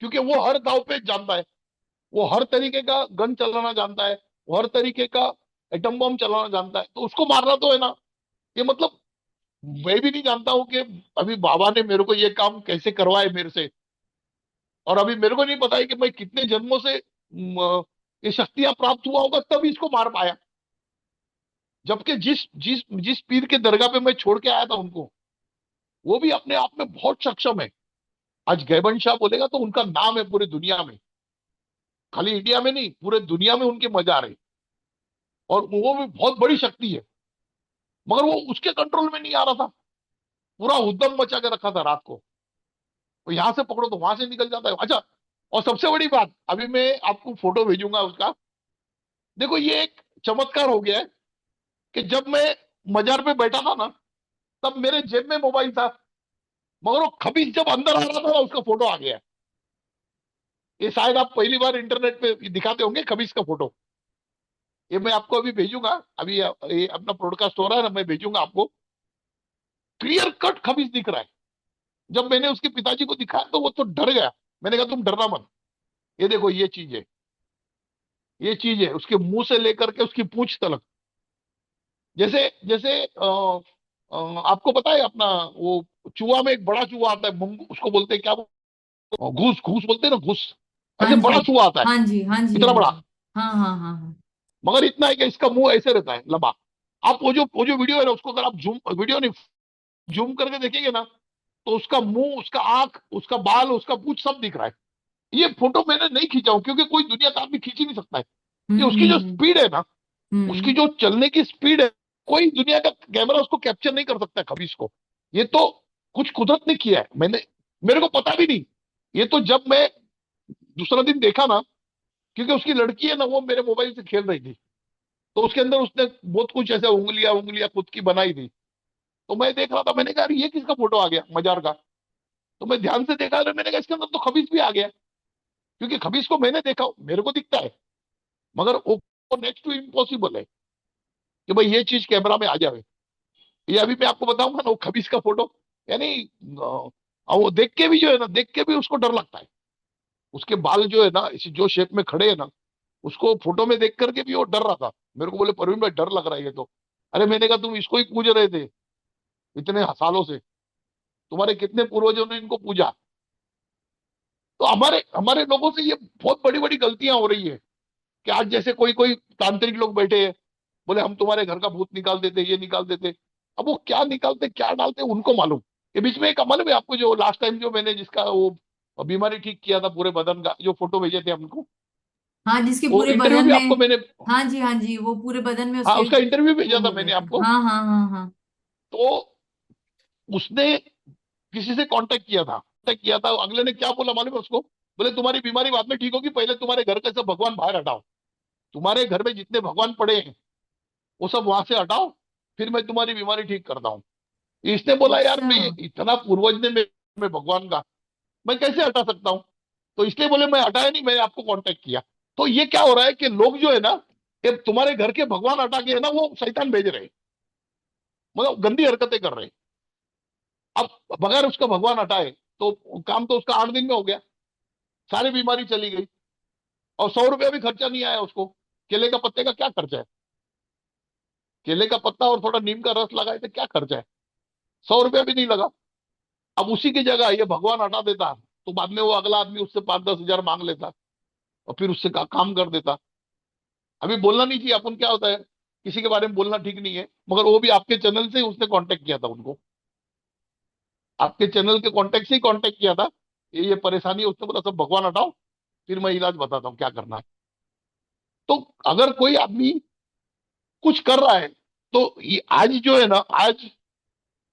क्योंकि वो हर दाव पे जानता है, वो हर तरीके का गन चलाना जानता है, वो हर तरीके का एटम बम चलाना जानता है, तो उसको मारना तो है ना। ये मतलब मैं भी नहीं जानता हूं कि अभी बाबा ने मेरे को ये काम कैसे करवाए मेरे से, और अभी मेरे को नहीं पता है कि मैं कितने जन्मों से ये शक्तियां प्राप्त हुआ होगा तब इसको मार पाया। जबकि जिस जिस जिस पीर के दरगाह पे मैं छोड़ के आया था उनको, वो भी अपने आप में बहुत सक्षम है। आज गैबन शाह बोलेगा तो उनका नाम है पूरी दुनिया में, खाली इंडिया में नहीं, पूरे दुनिया में उनके मजार है, और वो भी बहुत बड़ी शक्ति है। मगर वो उसके कंट्रोल में नहीं आ रहा था, पूरा उद्यम मचा के रखा था रात को। तो यहां से पकड़ो तो वहां से निकल जाता है। अच्छा, और सबसे बड़ी बात, अभी मैं आपको फोटो भेजूंगा उसका। देखो ये एक चमत्कार हो गया है कि जब मैं मजार पे बैठा था ना, तब मेरे जेब में मोबाइल था, मगर वो खबीज जब अंदर आ रहा था ना, उसका फोटो आ गया। ये शायद आप पहली बार इंटरनेट पे दिखाते होंगे खबीज का फोटो। ये मैं आपको अभी भेजूंगा, अभी ये अपना प्रोडकास्ट हो रहा है ना, मैं भेजूंगा आपको। क्लियर कट खबीज दिख रहा है। जब मैंने उसके पिताजी को दिखाया तो वो तो डर गया। मैंने कहा तुम डरना मत, ये देखो ये चीज है, ये चीज है, उसके मुंह से लेकर के उसकी पूंछ तक। जैसे जैसे आपको पता है अपना वो चूहा में एक बड़ा चूहा आता है, उसको बोलते हैं क्या, घूस घूस बोलते हैं ना, घूस। हाँ ऐसे जी, बड़ा चूहा आता है, हाँ जी, हाँ जी, इतना हाँ बड़ा, जी। हाँ, हाँ, हाँ, हाँ। मगर इतना है कि इसका मुंह ऐसे रहता है लंबा। आप वो जो वीडियो है ना, उसको अगर आप जूम, वीडियो नहीं, जूम करके देखेंगे ना, तो उसका मुंह, उसका आंख, उसका बाल, उसका पूंछ सब दिख रहा है। ये फोटो मैंने नहीं खींचा हूं, क्योंकि कोई दुनिया का आदमी खींच ही नहीं सकता है। ये हम्म, उसकी जो हम्म, स्पीड है ना, उसकी हम्म। जो चलने की स्पीड है, कोई दुनिया का कैमरा उसको कैप्चर नहीं कर सकता है खबीज को। ये तो कुछ कुदरत ने किया है, मैंने, मेरे को पता भी नहीं। ये तो जब मैं दूसरा दिन देखा ना, क्योंकि उसकी लड़की है ना, वो मेरे मोबाइल से खेल रही थी, तो उसके अंदर उसने बहुत कुछ ऐसे उंगलियां उंगलियां खुद की बनाई थी। तो मैं देख रहा था, मैंने कहा "अरे, ये किसका फोटो आ गया मजार का"। तो मैं ध्यान से देखा, अरे मैंने कहा इसके अंदर तो खबीज भी आ गया। क्योंकि खबीज को मैंने देखा, मेरे को दिखता है, मगर वो नेक्स्ट टू इम्पॉसिबल है कि भाई ये चीज कैमरा में आ जाए। ये अभी मैं आपको बताऊंगा ना, वो खबीज का फोटो, यानी वो देख के भी जो है ना, देख के भी उसको डर लगता है। उसके बाल जो है ना, इसी जो शेप में खड़े हैं ना, उसको फोटो में देख करके भी वो डर रहा था। मेरे को बोले परवीन भाई डर लग रहा है ये तो। अरे मैंने कहा तुम इसको ही पूज रहे थे इतने सालों से, तुम्हारे कितने पूर्वजों ने इनको पूजा। तो हमारे हमारे लोगों से ये बहुत बड़ी बड़ी गलतियां हो रही है कि आज जैसे कोई कोई तांत्रिक लोग बैठे हैं, बोले हम तुम्हारे घर का भूत निकाल देते, ये निकाल देते। अब वो क्या निकालते क्या डालते उनको मालूम। ये बीच में एक अमल में आपको जो लास्ट टाइम जो मैंने जिसका वो बीमारी ठीक किया था पूरे बदन का, जो फोटो भेजे थे हमको, हाँ, जिसके वो पूरे इंटरव्यू बदन भी में। आपको मैंने, हाँ जी, हाँ जी, वो पूरे बदन में हाँ उसके उसका इंटरव्यू वो भेजा था हो गए मैंने थे। आपको। हाँ, हाँ, हाँ, हाँ। तो उसने किसी से कांटेक्ट किया था, अगले ने क्या बोला मालूम है उसको, बोले तुम्हारी बीमारी बाद में ठीक होगी, पहले तुम्हारे घर के सब भगवान बाहर हटाओ, तुम्हारे घर में जितने भगवान पड़े हैं वो सब वहां से हटाओ, फिर मैं तुम्हारी बीमारी ठीक करता हूँ। इसने बोला यार अच्छा। मैं इतना पूर्वज ने में भगवान का, मैं कैसे हटा सकता हूँ। तो इसलिए बोले मैं हटाया नहीं, मैंने आपको कांटेक्ट किया। तो ये क्या हो रहा है कि लोग जो है ना, ये तुम्हारे घर के भगवान हटा के है ना, वो शैतान भेज रहे हैं, मतलब गंदी हरकतें कर रहे हैं। अब बगैर उसका भगवान हटाए तो काम तो उसका 8 दिन में हो गया, सारी बीमारी चली गई, और 100 रुपया भी खर्चा नहीं आया उसको। केले का पत्ते का क्या खर्चा है, केले का पत्ता और थोड़ा नीम का रस लगाए तो क्या खर्चा है, 100 रुपया भी नहीं लगा। अब उसी की जगह ये भगवान हटा देता तो बाद में वो अगला आदमी उससे 5-10 हजार मांग लेता, और फिर उससे काम कर देता। अभी बोलना नहीं चाहिए अपन, क्या होता है किसी के बारे में बोलना ठीक नहीं है, मगर वो भी आपके चैनल से ही उसने कांटेक्ट किया था उनको, आपके चैनल के कांटेक्ट से ही कांटेक्ट किया था। ये परेशानी है, उसने बोला सब भगवान हटाओ, फिर मैं इलाज बताता हूँ क्या करना है। तो अगर कोई आदमी कुछ कर रहा है, तो ये आज जो है ना, आज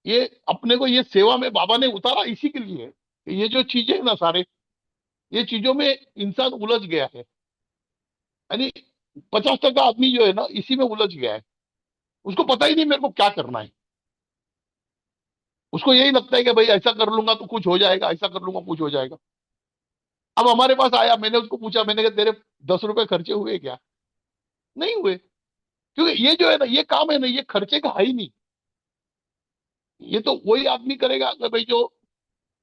ये अपने को ये सेवा में बाबा ने उतारा इसी के लिए, ये जो चीजें है ना सारे, ये चीजों में इंसान उलझ गया है। यानी 50% आदमी जो है ना इसी में उलझ गया है। उसको पता ही नहीं मेरे को क्या करना है। उसको यही लगता है कि भाई ऐसा कर लूंगा तो कुछ हो जाएगा, ऐसा कर लूंगा कुछ हो जाएगा। अब हमारे पास आया, मैंने उसको पूछा, मैंने कहा तेरे 10 रुपए खर्चे हुए क्या? नहीं हुए। क्योंकि ये जो है ना ये काम है ना, ये खर्चे का है ही नहीं। ये तो वही आदमी करेगा कि भाई जो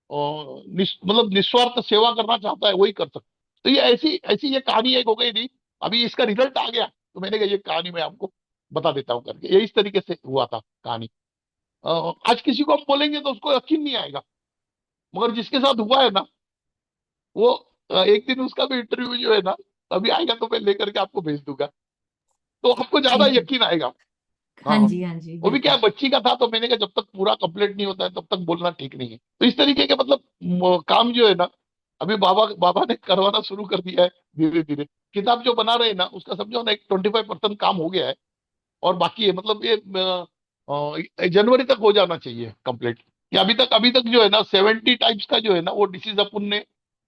मतलब निस्वार्थ सेवा करना चाहता है वही कर सकता। तो ये ऐसी ऐसी ये कहानी एक हो गई थी। अभी इसका रिजल्ट आ गया तो मैंने कहा ये कहानी मैं आपको बता देता हूँ करके। ये इस तरीके से हुआ था कहानी। आज किसी को हम बोलेंगे तो उसको यकीन नहीं आएगा, मगर जिसके साथ हुआ है ना वो एक दिन उसका भी इंटरव्यू जो है ना अभी आएगा तो मैं लेकर के आपको भेज दूंगा, तो आपको ज्यादा थैंक यू। यकीन आएगा। हाँ हाँ। जी, हाँ जी, वो भी क्या बिल्कुल। बच्ची का था, तो मैंने कहा जब तक पूरा कंप्लीट नहीं होता है तब तक बोलना ठीक नहीं है। तो इस तरीके के मतलब काम जो है ना अभी बाबा बाबा ने करवाना शुरू कर दिया है धीरे धीरे। किताब जो बना रहे हैं ना उसका समझो ना एक 25% काम हो गया है, और बाकी है मतलब ये जनवरी तक हो जाना चाहिए कंप्लीट। ये अभी तक जो है ना 70 टाइप्स का जो है ना वो डिसीज अपन ने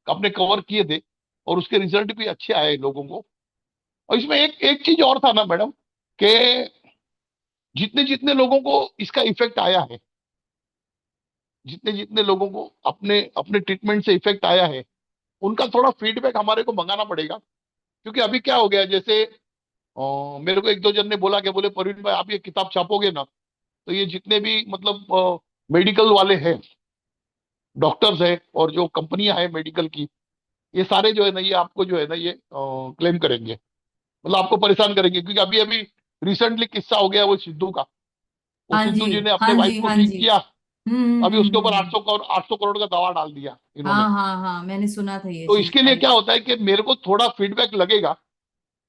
अपने कवर किए थे, और उसके रिजल्ट भी अच्छे आए लोगों को। और इसमें एक एक चीज और था ना मैडम, कि जितने जितने लोगों को इसका इफेक्ट आया है, जितने जितने लोगों को अपने अपने ट्रीटमेंट से इफेक्ट आया है, उनका थोड़ा फीडबैक हमारे को मंगाना पड़ेगा। क्योंकि अभी क्या हो गया, जैसे मेरे को एक दो जन ने बोला कि बोले परवीन भाई आप ये किताब छापोगे ना तो ये जितने भी मतलब मेडिकल वाले हैं, डॉक्टर्स है और जो कंपनियां हैं मेडिकल की, ये सारे जो है ना ये आपको जो है ना ये क्लेम करेंगे, मतलब आपको परेशान करेंगे। क्योंकि अभी अभी रिसेंटली किस्सा हो गया वो सिद्धू का। वो हाँ जी, सिद्धू जी ने हाँ अपने वाइफ जी, को हाँ ठीक जी। किया, अभी उसके ऊपर हम्म। 800 करोड़ का दावा डाल दिया इन्होंने। हाँ हाँ हाँ, मैंने सुना था ये तो चीज, इसके लिए राइट। क्या होता है कि मेरे को थोड़ा फीडबैक लगेगा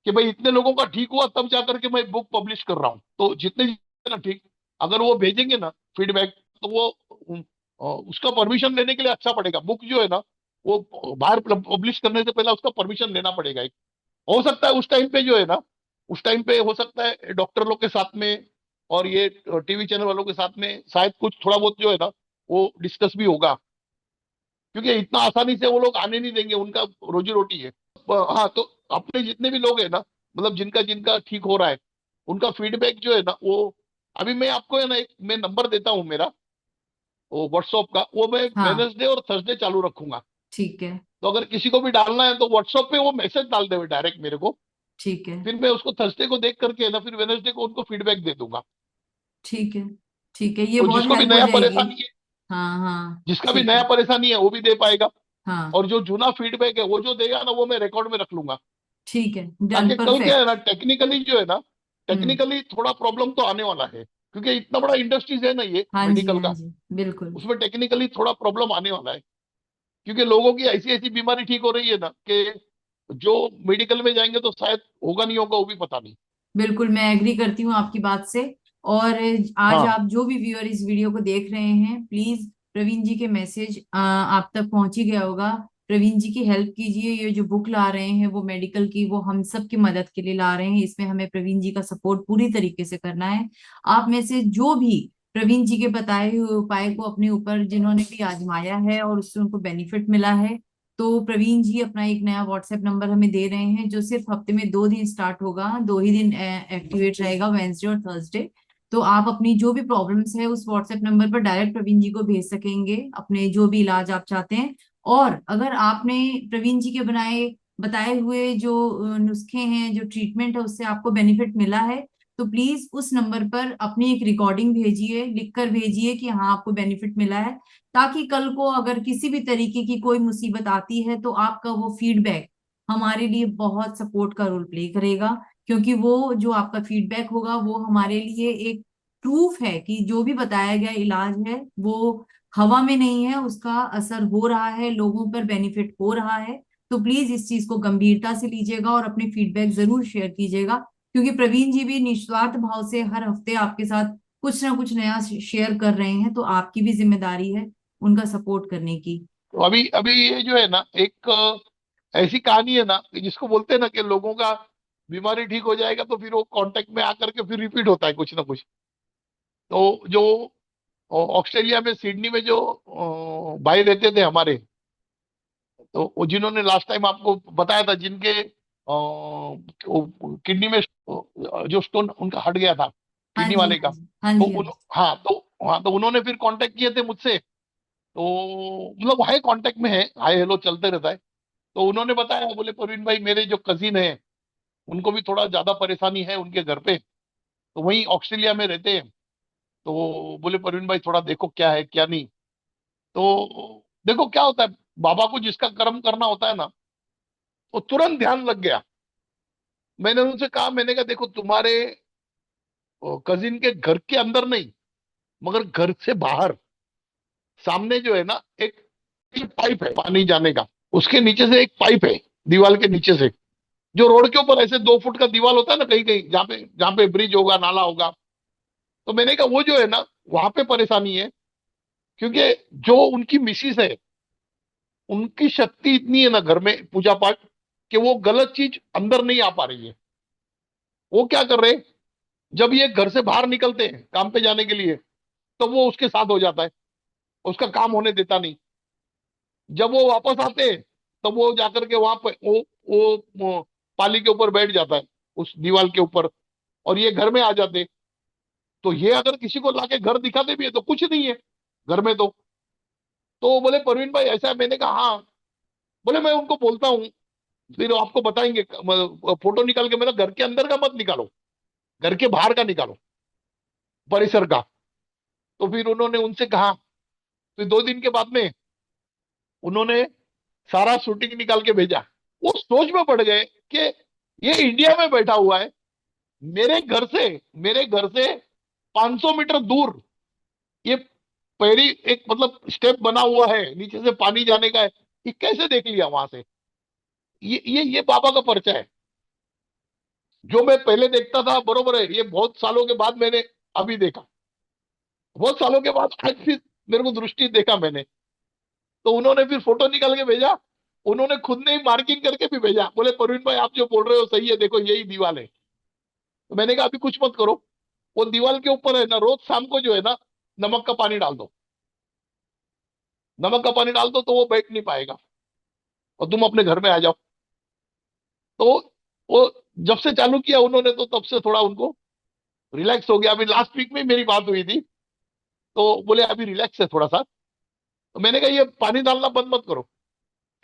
कि भाई इतने लोगों का ठीक हुआ तब जाकर के मैं बुक पब्लिश कर रहा हूँ। तो जितने ना ठीक, अगर वो भेजेंगे ना फीडबैक तो वो उसका परमिशन लेने के लिए अच्छा पड़ेगा। बुक जो है ना वो बाहर पब्लिश करने से पहले उसका परमिशन लेना पड़ेगा। एक हो सकता है उस टाइम पे जो है ना, उस टाइम पे हो सकता है डॉक्टर लोग के साथ में और ये टीवी चैनल वालों के साथ में शायद कुछ थोड़ा बहुत जो है ना वो डिस्कस भी होगा। क्योंकि इतना आसानी से वो लोग आने नहीं देंगे, उनका रोजी रोटी है। हाँ, तो अपने जितने भी लोग हैं ना, मतलब जिनका जिनका ठीक हो रहा है, उनका फीडबैक जो है ना वो अभी मैं आपको है ना एक मैं नंबर देता हूँ मेरा, वो व्हाट्सअप का, वो मैं हाँ, वेडनेसडे और थर्सडे चालू रखूंगा। ठीक है। तो अगर किसी को भी डालना है तो व्हाट्सअप पे वो मैसेज डाल देवे डायरेक्ट मेरे को। ठीक है। फिर मैं उसको थर्सडे को देख करके ना फिर वेडनेसडे को उनको फीडबैक दे दूंगा। ठीक है। ठीक है, ये तो बहुत जिसको भी हेल्प हो नया जाएगी। परेशानी है, हाँ हाँ, जिसका भी ठीक नया है। परेशानी है वो भी दे पाएगा। हाँ, और जो जूना फीडबैक है वो जो देगा ना वो मैं रिकॉर्ड में रख लूंगा। ठीक है, डन, ताकि कल क्या है परफेक्ट। ना टेक्निकली जो है ना, हम्म। टेक्निकली थोड़ा प्रॉब्लम तो आने वाला है। क्योंकि इतना बड़ा इंडस्ट्रीज है ना ये हाँ जी, मेडिकल हाँ का, जी, बिल्कुल। उसमें टेक्निकली थोड़ा प्रॉब्लम आने वाला है। क्योंकि लोगों की ऐसी ऐसी बीमारी ठीक हो रही है ना कि जो मेडिकल में जाएंगे तो शायद होगा नहीं होगा वो भी पता नहीं। बिल्कुल, मैं एग्री करती हूँ आपकी बात से। और आज हाँ। आप जो भी व्यूअर इस वीडियो को देख रहे हैं, प्लीज प्रवीण जी के मैसेज आप तक पहुंच ही गया होगा। प्रवीण जी की हेल्प कीजिए। ये जो बुक ला रहे हैं वो मेडिकल की, वो हम सब की मदद के लिए ला रहे हैं। इसमें हमें प्रवीण जी का सपोर्ट पूरी तरीके से करना है। आप में से जो भी प्रवीण जी के बताए हुए उपाय को अपने ऊपर जिन्होंने भी आजमाया है और उससे उनको बेनिफिट मिला है, तो प्रवीण जी अपना एक नया व्हाट्सएप नंबर हमें दे रहे हैं, जो सिर्फ हफ्ते में 2 दिन स्टार्ट होगा, 2 ही दिन एक्टिवेट रहेगा, वेंसडे और थर्सडे। तो आप अपनी जो भी प्रॉब्लम्स है उस व्हाट्सएप नंबर पर डायरेक्ट प्रवीण जी को भेज सकेंगे, अपने जो भी इलाज आप चाहते हैं। और अगर आपने प्रवीण जी के बनाए बताए हुए जो नुस्खे हैं, जो ट्रीटमेंट है, उससे आपको बेनिफिट मिला है, तो प्लीज उस नंबर पर अपनी एक रिकॉर्डिंग भेजिए, लिखकर भेजिए कि हाँ आपको बेनिफिट मिला है। ताकि कल को अगर किसी भी तरीके की कोई मुसीबत आती है तो आपका वो फीडबैक हमारे लिए बहुत सपोर्ट का रोल प्ले करेगा। क्योंकि वो जो आपका फीडबैक होगा वो हमारे लिए एक प्रूफ है कि जो भी बताया गया इलाज है वो हवा में नहीं है, उसका असर हो रहा है, लोगों पर बेनिफिट हो रहा है। तो प्लीज इस चीज को गंभीरता से लीजिएगा और अपने फीडबैक जरूर शेयर कीजिएगा। क्योंकि प्रवीण जी भी निस्वार्थ भाव से हर हफ्ते आपके साथ कुछ ना कुछ नया शेयर कर रहे हैं, तो आपकी भी जिम्मेदारी है उनका सपोर्ट करने की। तो अभी अभी ये जो है ना एक ऐसी कहानी है ना कि जिसको बोलते हैं ना कि लोगों का बीमारी ठीक हो जाएगा तो फिर वो कांटेक्ट में आकर के फिर रिपीट होता है कुछ ना कुछ। तो जो ऑस्ट्रेलिया में सिडनी में जो भाई रहते थे हमारे, तो वो जिन्होंने लास्ट टाइम आपको बताया था, जिनके किडनी में जो स्टोन उनका हट गया था, हाँ किडनी जी, वाले हाँ का, जी, हाँ तो जी, हाँ उन जी। उन्होंने फिर कांटेक्ट किए थे मुझसे। तो मतलब है, कांटेक्ट में है, हाय हेलो चलते रहता है। तो उन्होंने बताया, बोले प्रवीण भाई मेरे जो कजिन है उनको भी थोड़ा ज्यादा परेशानी है उनके घर पे, तो वहीं ऑस्ट्रेलिया में रहते हैं। तो बोले प्रवीण भाई थोड़ा देखो क्या है क्या नहीं। तो देखो क्या होता है, बाबा को जिसका कर्म करना होता है ना, वो तुरंत ध्यान लग गया। मैंने उनसे कहा, मैंने कहा देखो तुम्हारे कजिन के घर के अंदर नहीं, मगर घर से बाहर सामने जो है ना, एक पाइप है पानी जाने का, उसके नीचे से एक पाइप है, दीवार के नीचे से, जो रोड के ऊपर ऐसे 2 फुट का दीवार होता है ना, कहीं कहीं जहाँ पे ब्रिज होगा, नाला होगा। तो मैंने कहा वो जो है ना, वहां पे परेशानी है, क्योंकि जो उनकी मिसिस है, उनकी शक्ति इतनी है ना घर में पूजा पाठ, कि वो गलत चीज अंदर नहीं आ पा रही है। वो क्या कर रहे हैं, जब ये घर से बाहर निकलते हैं काम पे जाने के लिए, तो वो उसके साथ हो जाता है, उसका काम होने देता नहीं। जब वो वापस आते हैं, तब वो जाकर के वहां पे वो पाली के ऊपर बैठ जाता है, उस दीवार के ऊपर, और ये घर में आ जाते। तो ये अगर किसी को लाके घर दिखाते भी है तो कुछ नहीं है घर में। तो वो बोले परवीन भाई ऐसा है, मैंने कहा हाँ। बोले मैं उनको बोलता हूँ, फिर आपको बताएंगे, फोटो निकाल के, मेरा घर के अंदर का मत निकालो, घर के बाहर का निकालो, परिसर का। तो फिर उन्होंने उनसे कहा, फिर 2 दिन के बाद में उन्होंने सारा शूटिंग निकाल के भेजा। वो सोच में पड़ गए कि ये इंडिया में बैठा हुआ है, मेरे घर से मेरे घर से 500 मीटर दूर ये पहली एक मतलब स्टेप बना हुआ है, नीचे से पानी जाने का है, ये कैसे देख लिया वहां से। ये बाबा का पर्चा है, जो मैं पहले देखता था बरोबर है, ये बहुत सालों के बाद मैंने अभी देखा, बहुत सालों के बाद आज फिर मेरे को दृष्टि देखा मैंने। तो उन्होंने फिर फोटो निकाल के भेजा, उन्होंने खुद ने ही मार्किंग करके भी भेजा, बोले प्रवीण भाई आप जो बोल रहे हो सही है, देखो यही दीवार है। तो मैंने कहा अभी कुछ मत करो, वो दीवार के ऊपर है ना, रोज शाम को जो है ना, नमक का पानी डाल दो, नमक का पानी डाल दो, तो वो बैठ नहीं पाएगा, और तुम अपने घर में आ जाओ। तो वो जब से चालू किया उन्होंने, तो तब से थोड़ा उनको रिलैक्स हो गया। अभी लास्ट वीक में मेरी बात हुई थी, तो बोले अभी रिलैक्स है थोड़ा सा। तो मैंने कहा ये पानी डालना बंद मत करो,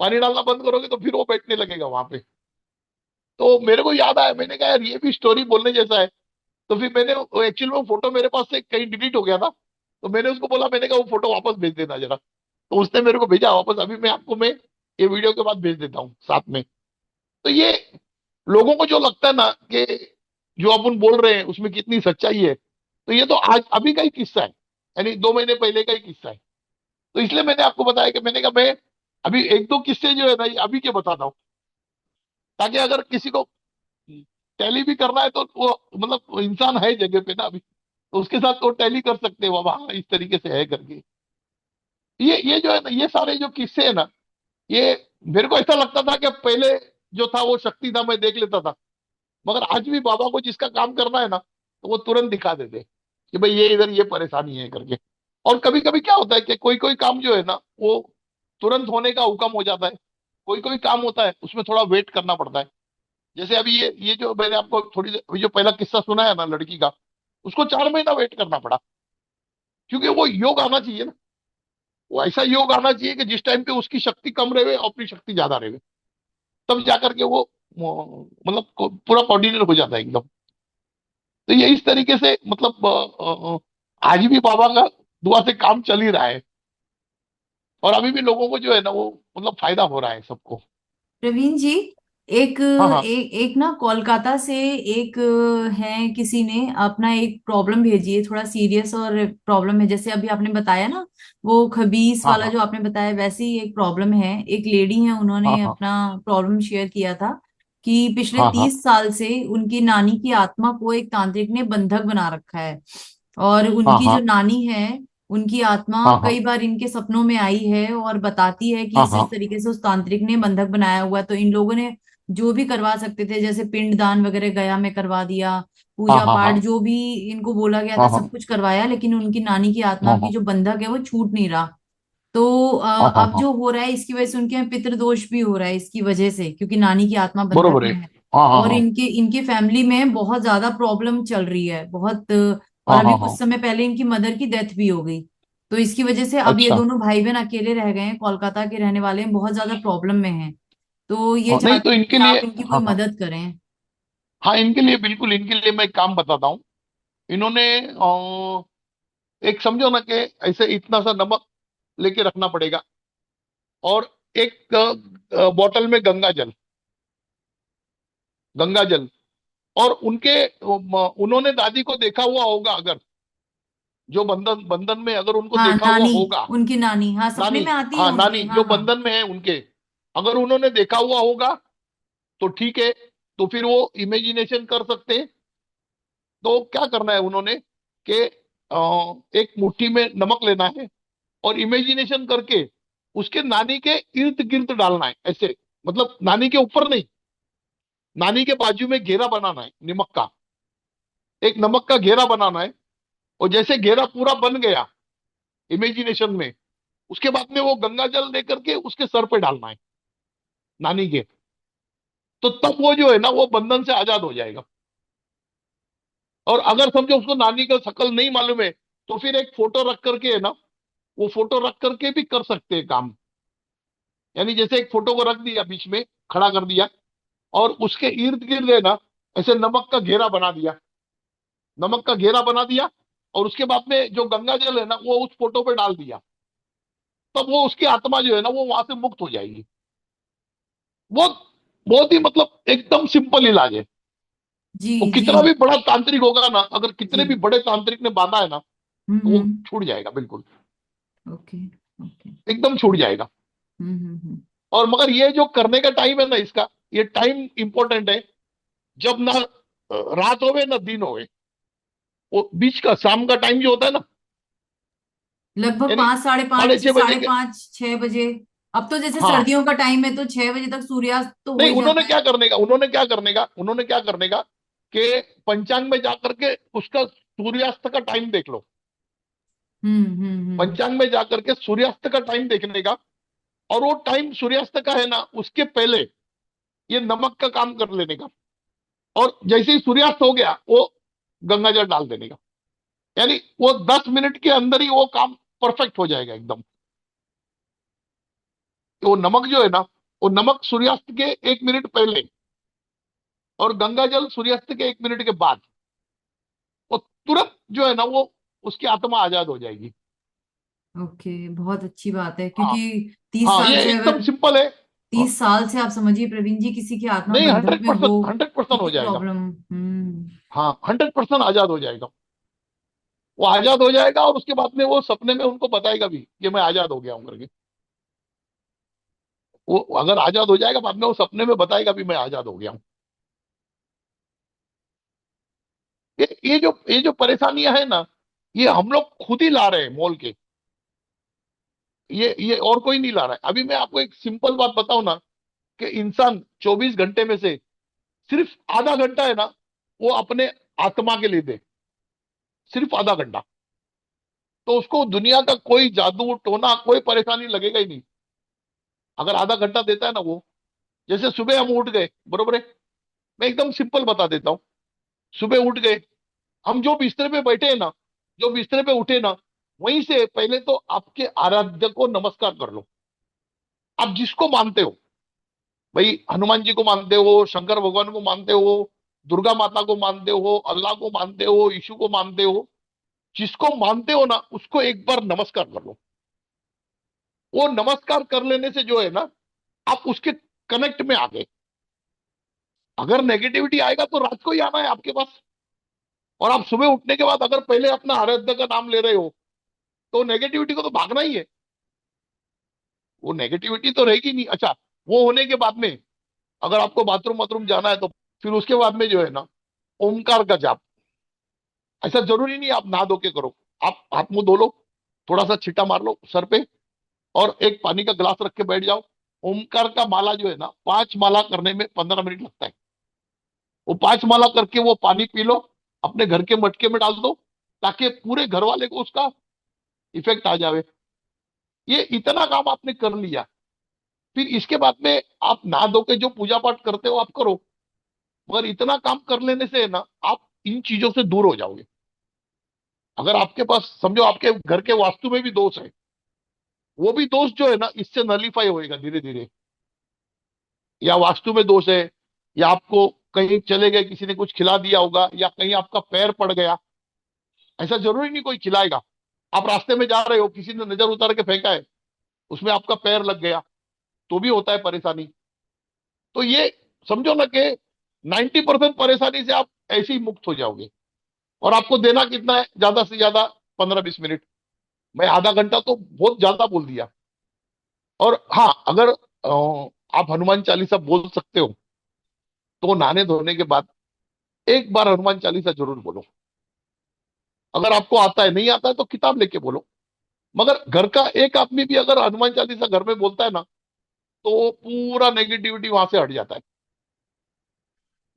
पानी डालना बंद करोगे तो फिर वो बैठने लगेगा वहां पे। तो मेरे को याद आया, मैंने कहा यार ये भी स्टोरी बोलने जैसा है। तो फिर मैंने, एक्चुअली वो फोटो मेरे पास से कहीं डिलीट हो गया था, तो मैंने उसको बोला, मैंने कहा वो फोटो वापस भेज देना जरा। तो उसने मेरे को भेजा वापस, अभी मैं ये वीडियो के बाद भेज देता हूँ साथ में। तो ये लोगों को जो लगता है ना कि जो अपन बोल रहे हैं उसमें कितनी सच्चाई है, तो ये तो आज अभी का ही किस्सा है, यानी 2 महीने पहले का ही किस्सा है। तो इसलिए मैंने आपको बताया कि मैंने कहा मैं अभी 1-2 किस्से जो है ना, ये अभी के बताता हूँ, ताकि अगर किसी को टैली भी करना है तो वो मतलब इंसान है जगह पे ना अभी, तो उसके साथ तो टैली कर सकते हैं, बाबा हाँ इस तरीके से है करके। ये जो है ना, ये सारे जो किस्से है ना, ये मेरे को ऐसा लगता था कि पहले जो था वो शक्ति था, मैं देख लेता था, मगर आज भी बाबा को जिसका काम करना है ना, तो वो तुरंत दिखा देते कि भाई ये इधर ये परेशानी है करके। और कभी कभी क्या होता है कि कोई कोई काम जो है ना, वो तुरंत होने का हुक्म हो जाता है, कोई कोई काम होता है उसमें थोड़ा वेट करना पड़ता है। जैसे अभी ये जो मैंने आपको अभी जो पहला किस्सा सुनाया ना लड़की का, उसको 4 महीना वेट करना पड़ा, क्योंकि वो योग आना चाहिए ना, वो ऐसा योग आना चाहिए कि जिस टाइम पे उसकी शक्ति कम रहे और अपनी शक्ति ज्यादा रहे, तब जाकर के मतलब पूरा कोऑर्डिनेट हो जाता है एकदम। तो ये इस तरीके से मतलब आज भी बाबा का दुआ से काम चल ही रहा है, और अभी भी लोगों को जो है ना वो मतलब फायदा हो रहा है सबको। प्रवीण जी, हाँ हाँ एक ना कोलकाता से एक है, किसी ने अपना एक प्रॉब्लम भेजी है, थोड़ा सीरियस और प्रॉब्लम है, जैसे अभी आपने बताया ना, वो खबीस हाँ वाला हाँ जो आपने बताया, वैसे ही एक प्रॉब्लम है। एक लेडी है, हाँ उन्होंने हाँ अपना प्रॉब्लम शेयर किया था कि पिछले हाँ हाँ 30 साल से उनकी नानी की आत्मा को एक तांत्रिक ने बंधक बना रखा है। और हाँ उनकी जो हाँ नानी है, उनकी आत्मा हाँ हाँ कई बार इनके सपनों में आई है और बताती है कि हाँ इस हाँ तरीके से उस तांत्रिक ने बंधक बनाया हुआ है। तो इन लोगों ने जो भी करवा सकते थे, जैसे पिंड दान वगैरह गया में करवा दिया, हाँ पूजा हाँ पाठ हाँ जो भी इनको बोला गया था हाँ सब हाँ कुछ करवाया, लेकिन उनकी नानी की आत्मा हाँ की हाँ जो बंधक है वो छूट नहीं रहा। तो हाँ हाँ अब हाँ, जो हो रहा है इसकी वजह से उनके यहाँ पितृदोष भी हो रहा है इसकी वजह से, क्योंकि नानी की आत्मा बंधन बरोबर में है। है। हाँ हाँ और हाँ इनके इनके फैमिली में बहुत ज्यादा प्रॉब्लम चल रही है, बहुत। और हाँ अभी हाँ कुछ हाँ। समय पहले इनकी मदर की डेथ भी हो गई। तो इसकी वजह से अब ये अच्छा। दोनों भाई बहन अकेले रह गए हैं, कोलकाता के रहने वाले हैं, बहुत ज्यादा प्रॉब्लम में हैं। तो ये हाँ, नहीं तो चाहते हैं इनके कि लिए, आप इनकी कोई हाँ हाँ मदद करें। हाँ, इनके लिए बिल्कुल, इनके लिए मैं एक काम बताता हूँ। इन्होंने एक समझो ना कि ऐसे इतना सा नमक लेके रखना पड़ेगा, और एक बोतल में गंगा जल, गंगा जल। और उनके उन्होंने दादी को देखा हुआ होगा, अगर जो बंधन बंधन में अगर उनको हाँ, देखा हुआ नानी। होगा, उनकी नानी, हाँ, सपने नानी, में आती है हाँ उनके, नानी हाँ जो हाँ। बंधन में है उनके, अगर उन्होंने देखा हुआ होगा तो ठीक है, तो फिर वो इमेजिनेशन कर सकते हैं। तो क्या करना है उन्होंने कि एक मुट्ठी में नमक लेना है, और इमेजिनेशन करके उसके नानी के इर्द गिर्द डालना है, ऐसे, मतलब नानी के ऊपर नहीं, नानी के बाजू में घेरा बनाना है नमक का, एक नमक का घेरा बनाना है। और जैसे घेरा पूरा बन गया इमेजिनेशन में, उसके बाद में वो गंगा जल लेकर के उसके सर पे डालना है, नानी के। तो तब वो जो है ना, वो बंधन से आजाद हो जाएगा। और अगर समझो उसको नानी का शकल नहीं मालूम है, तो फिर एक फोटो रख करके है ना, वो फोटो रख करके भी कर सकते हैं काम। यानी जैसे एक फोटो को रख दिया बीच में, खड़ा कर दिया, और उसके इर्द गिर्द है ना, ऐसे नमक का घेरा बना दिया, नमक का घेरा बना दिया, और उसके बाद में जो गंगा जल है ना, वो उस फोटो पे डाल दिया। तब वो उसकी आत्मा जो है ना, वो वहां से मुक्त हो जाएगी। बहुत, बहुत ही मतलब एकदम सिंपल इलाज है। जी वो जी कितना भी बड़ा तांत्रिक होगा ना, अगर कितने भी जी। बड़े तांत्रिक ने बांधा है ना, तो वो हम्म। छूट जाएगा बिल्कुल, ओके। ओके। एकदम छूट जाएगा। हम्म। और मगर ये जो करने का टाइम है ना इसका, ये टाइम इंपॉर्टेंट है। जब ना रात होवे ना दिन होवे, वो बीच का शाम का टाइम जो होता है ना, लगभग यानी 5, साढ़े साढ़े पाँच, छह बजे साढ़े के, पाँच 6 बजे। अब तो जैसे हाँ। सर्दियों का टाइम है तो 6 बजे तक सूर्यास्त तो हो नहीं, ही उन्होंने जाता है। क्या करने का, उन्होंने क्या करने का, उन्होंने क्या करने का कि पंचांग में जाकर के उसका सूर्यास्त का टाइम देख लो। हम्म। पंचांग में जाकर के सूर्यास्त का टाइम देखने का, और वो टाइम सूर्यास्त का है ना, उसके पहले ये नमक का काम कर लेने का। और जैसे ही सूर्यास्त हो गया, वो गंगा जल डाल देने का। यानी वो 10 मिनट के अंदर ही वो काम परफेक्ट हो जाएगा एकदम। तो वो नमक जो है ना, वो नमक सूर्यास्त के 1 मिनट पहले, और गंगा जल सूर्यास्त के 1 मिनट के बाद, वो तुरंत जो है ना, वो उसकी आत्मा आजाद हो जाएगी। ओके, बहुत अच्छी बात है, हाँ क्योंकि तीस हाँ, साल ये से एकदम अगर सिंपल है। हाँ, 30 साल से आप समझिए प्रवीण जी, किसी की आत्मा नहीं, बंधन हंड्रेड में हो, परसेंट 100% हो कितनी जाएगा। प्रॉब्लम। हम्म। हाँ, 100% आजाद हो जाएगा। वो आजाद हो जाएगा, और उसके बाद में वो सपने में उनको बताएगा भी कि मैं आजाद हो गया हूँ करके। वो अगर आजाद हो जाएगा, बाद में वो सपने में बताएगा भी मैं आजाद हो गया हूँ। ये जो परेशानियां है ना, ये हम लोग खुद ही ला रहे हैं मोल के। ये और कोई नहीं ला रहा है। अभी मैं आपको एक सिंपल बात बताऊं ना, कि इंसान 24 घंटे में से सिर्फ आधा घंटा है ना, वो अपने आत्मा के लिए दे, सिर्फ आधा घंटा। तो उसको दुनिया का कोई जादू टोना कोई परेशानी लगेगा ही नहीं, अगर आधा घंटा देता है ना वो। जैसे सुबह हम उठ गए, बरोबर है, मैं एकदम सिंपल बता देता हूँ। सुबह उठ गए, हम जो बिस्तर पे बैठे हैं ना, जो बिस्तर पे उठे ना, वहीं से पहले तो आपके आराध्य को नमस्कार कर लो। आप जिसको मानते हो, भाई हनुमान जी को मानते हो, शंकर भगवान को मानते हो, दुर्गा माता को मानते हो, अल्लाह को मानते हो, यीशु को मानते हो, जिसको मानते हो ना, उसको एक बार नमस्कार कर लो। वो नमस्कार कर लेने से जो है ना, आप उसके कनेक्ट में आ गए। अगर नेगेटिविटी आएगा तो रात को ही आना है आपके पास। और आप सुबह उठने के बाद अगर पहले अपना आराध्य का नाम ले रहे हो, तो नेगेटिविटी को तो भागना ही है। वो नेगेटिविटी तो रहेगी नहीं। अच्छा, वो होने के बाद में अगर आपको बाथरूम बाथरूम जाना है, तो फिर उसके बाद में जो है ना, ओमकार का जाप। ऐसा जरूरी नहीं आप नहा धो के करो, आप हाथ मुंह धो लो, थोड़ा सा छिट्टा मार लो सर पे, और एक पानी का गिलास रख के बैठ जाओ। ओमकार का माला जो है ना, 5 माला करने में 15 मिनट लगता है। वो 5 माला करके वो पानी पी लो, अपने घर के मटके में डाल दो, ताकि पूरे घर वाले को उसका इफेक्ट आ जावे। ये इतना काम आपने कर लिया, फिर इसके बाद में आप नहा धो के जो पूजा पाठ करते हो आप करो, मगर इतना काम कर लेने से है ना आप इन चीजों से दूर हो जाओगे। अगर आपके पास समझो आपके घर के वास्तु में भी दोष है, वो भी दोष जो है ना इससे नलीफाई होएगा धीरे धीरे। या वास्तु में दोष है, या आपको कहीं चले गए किसी ने कुछ खिला दिया होगा, या कहीं आपका पैर पड़ गया, ऐसा जरूरी नहीं कोई खिलाएगा। आप रास्ते में जा रहे हो, किसी ने नजर उतार के फेंका है, उसमें आपका पैर लग गया, तो भी होता है परेशानी। तो ये समझो ना कि 90% परेशानी से आप ऐसे ही मुक्त हो जाओगे। और आपको देना कितना है, ज्यादा से ज्यादा 15-20 मिनट। मैं आधा घंटा तो बहुत ज्यादा बोल दिया। और हाँ, अगर आप हनुमान चालीसा बोल सकते हो तो नहाने धोने के बाद एक बार हनुमान चालीसा जरूर बोलो। अगर आपको आता है, नहीं आता है तो किताब लेके बोलो। मगर घर का एक आदमी भी अगर हनुमान चालीसा घर में बोलता है ना, तो पूरा नेगेटिविटी वहां से हट जाता है,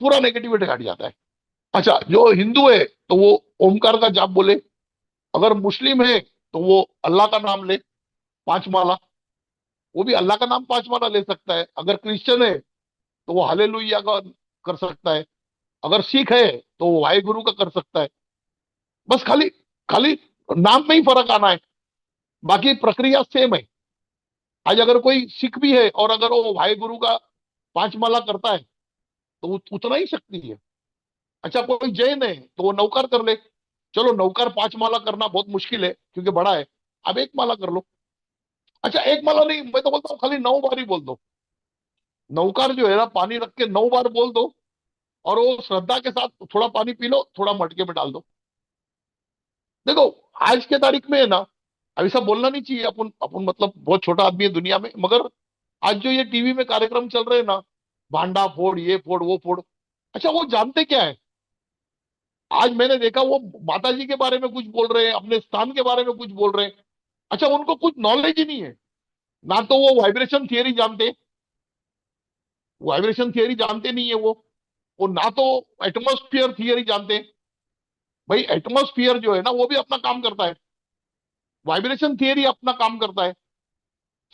पूरा नेगेटिविटी हट जाता है। अच्छा, जो हिंदू है तो वो ओमकार का जाप बोले। अगर मुस्लिम है तो वो अल्लाह का नाम ले, 5 माला। वो भी अल्लाह का नाम 5 माला ले सकता है। अगर क्रिश्चियन है तो वो हालेलुया का कर सकता है। अगर सिख है तो वो वाहेगुरु का कर सकता है। बस खाली खाली नाम में ही फर्क आना है, बाकी प्रक्रिया सेम है। आज अगर कोई सिख भी है और अगर वो वाहेगुरु का 5 माला करता है तो उतना ही शक्ति है। अच्छा, कोई जैन है तो वो नौकार कर ले। चलो, नौकार 5 माला करना बहुत मुश्किल है क्योंकि बड़ा है, अब 1 माला कर लो। अच्छा, 1 माला नहीं, मैं तो बोलता हूँ खाली 9 बार ही बोल दो। नौकार जो है ना, पानी रख के 9 बार बोल दो, और वो श्रद्धा के साथ थोड़ा पानी पी लो, थोड़ा मटके में डाल दो। देखो, आज के तारीख में है ना, अब ऐसा बोलना नहीं चाहिए, अपन अपन मतलब बहुत छोटा आदमी है दुनिया में, मगर आज जो ये टीवी में कार्यक्रम चल रहे हैं ना, भांडा फोड़, ये फोड़, वो फोड़, अच्छा वो जानते क्या है? आज मैंने देखा वो माता जी के बारे में कुछ बोल रहे हैं, अपने स्थान के बारे में कुछ बोल रहे हैं। अच्छा, उनको कुछ नॉलेज ही नहीं है। ना तो वो वाइब्रेशन थियरी जानते, वाइब्रेशन थियरी जानते नहीं है वो ना तो एटमॉस्फेयर थियरी जानते हैं। भाई, एटमॉस्फेयर जो है ना वो भी अपना काम करता है, वाइब्रेशन थियरी अपना काम करता है,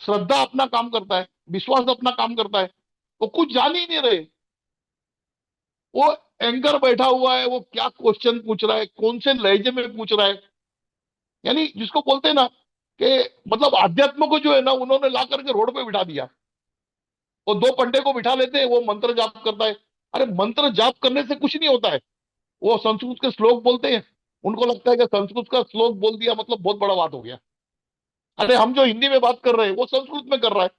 श्रद्धा अपना काम करता है, विश्वास अपना काम करता है। वो कुछ जान ही नहीं रहे। वो एंकर बैठा हुआ है, वो क्या क्वेश्चन पूछ रहा है, कौन से लहजे में पूछ रहा है। यानी जिसको बोलते हैं ना कि मतलब अध्यात्म को जो है ना उन्होंने ला करके रोड पे बिठा दिया। वो 2 पंडे को बिठा लेते हैं, वो मंत्र जाप करता है। अरे, मंत्र जाप करने से कुछ नहीं होता है। वो संस्कृत के श्लोक बोलते हैं, उनको लगता है कि संस्कृत का श्लोक बोल दिया मतलब बहुत बड़ा बात हो गया। अरे, हम जो हिंदी में बात कर रहे हैं वो संस्कृत में कर रहा है,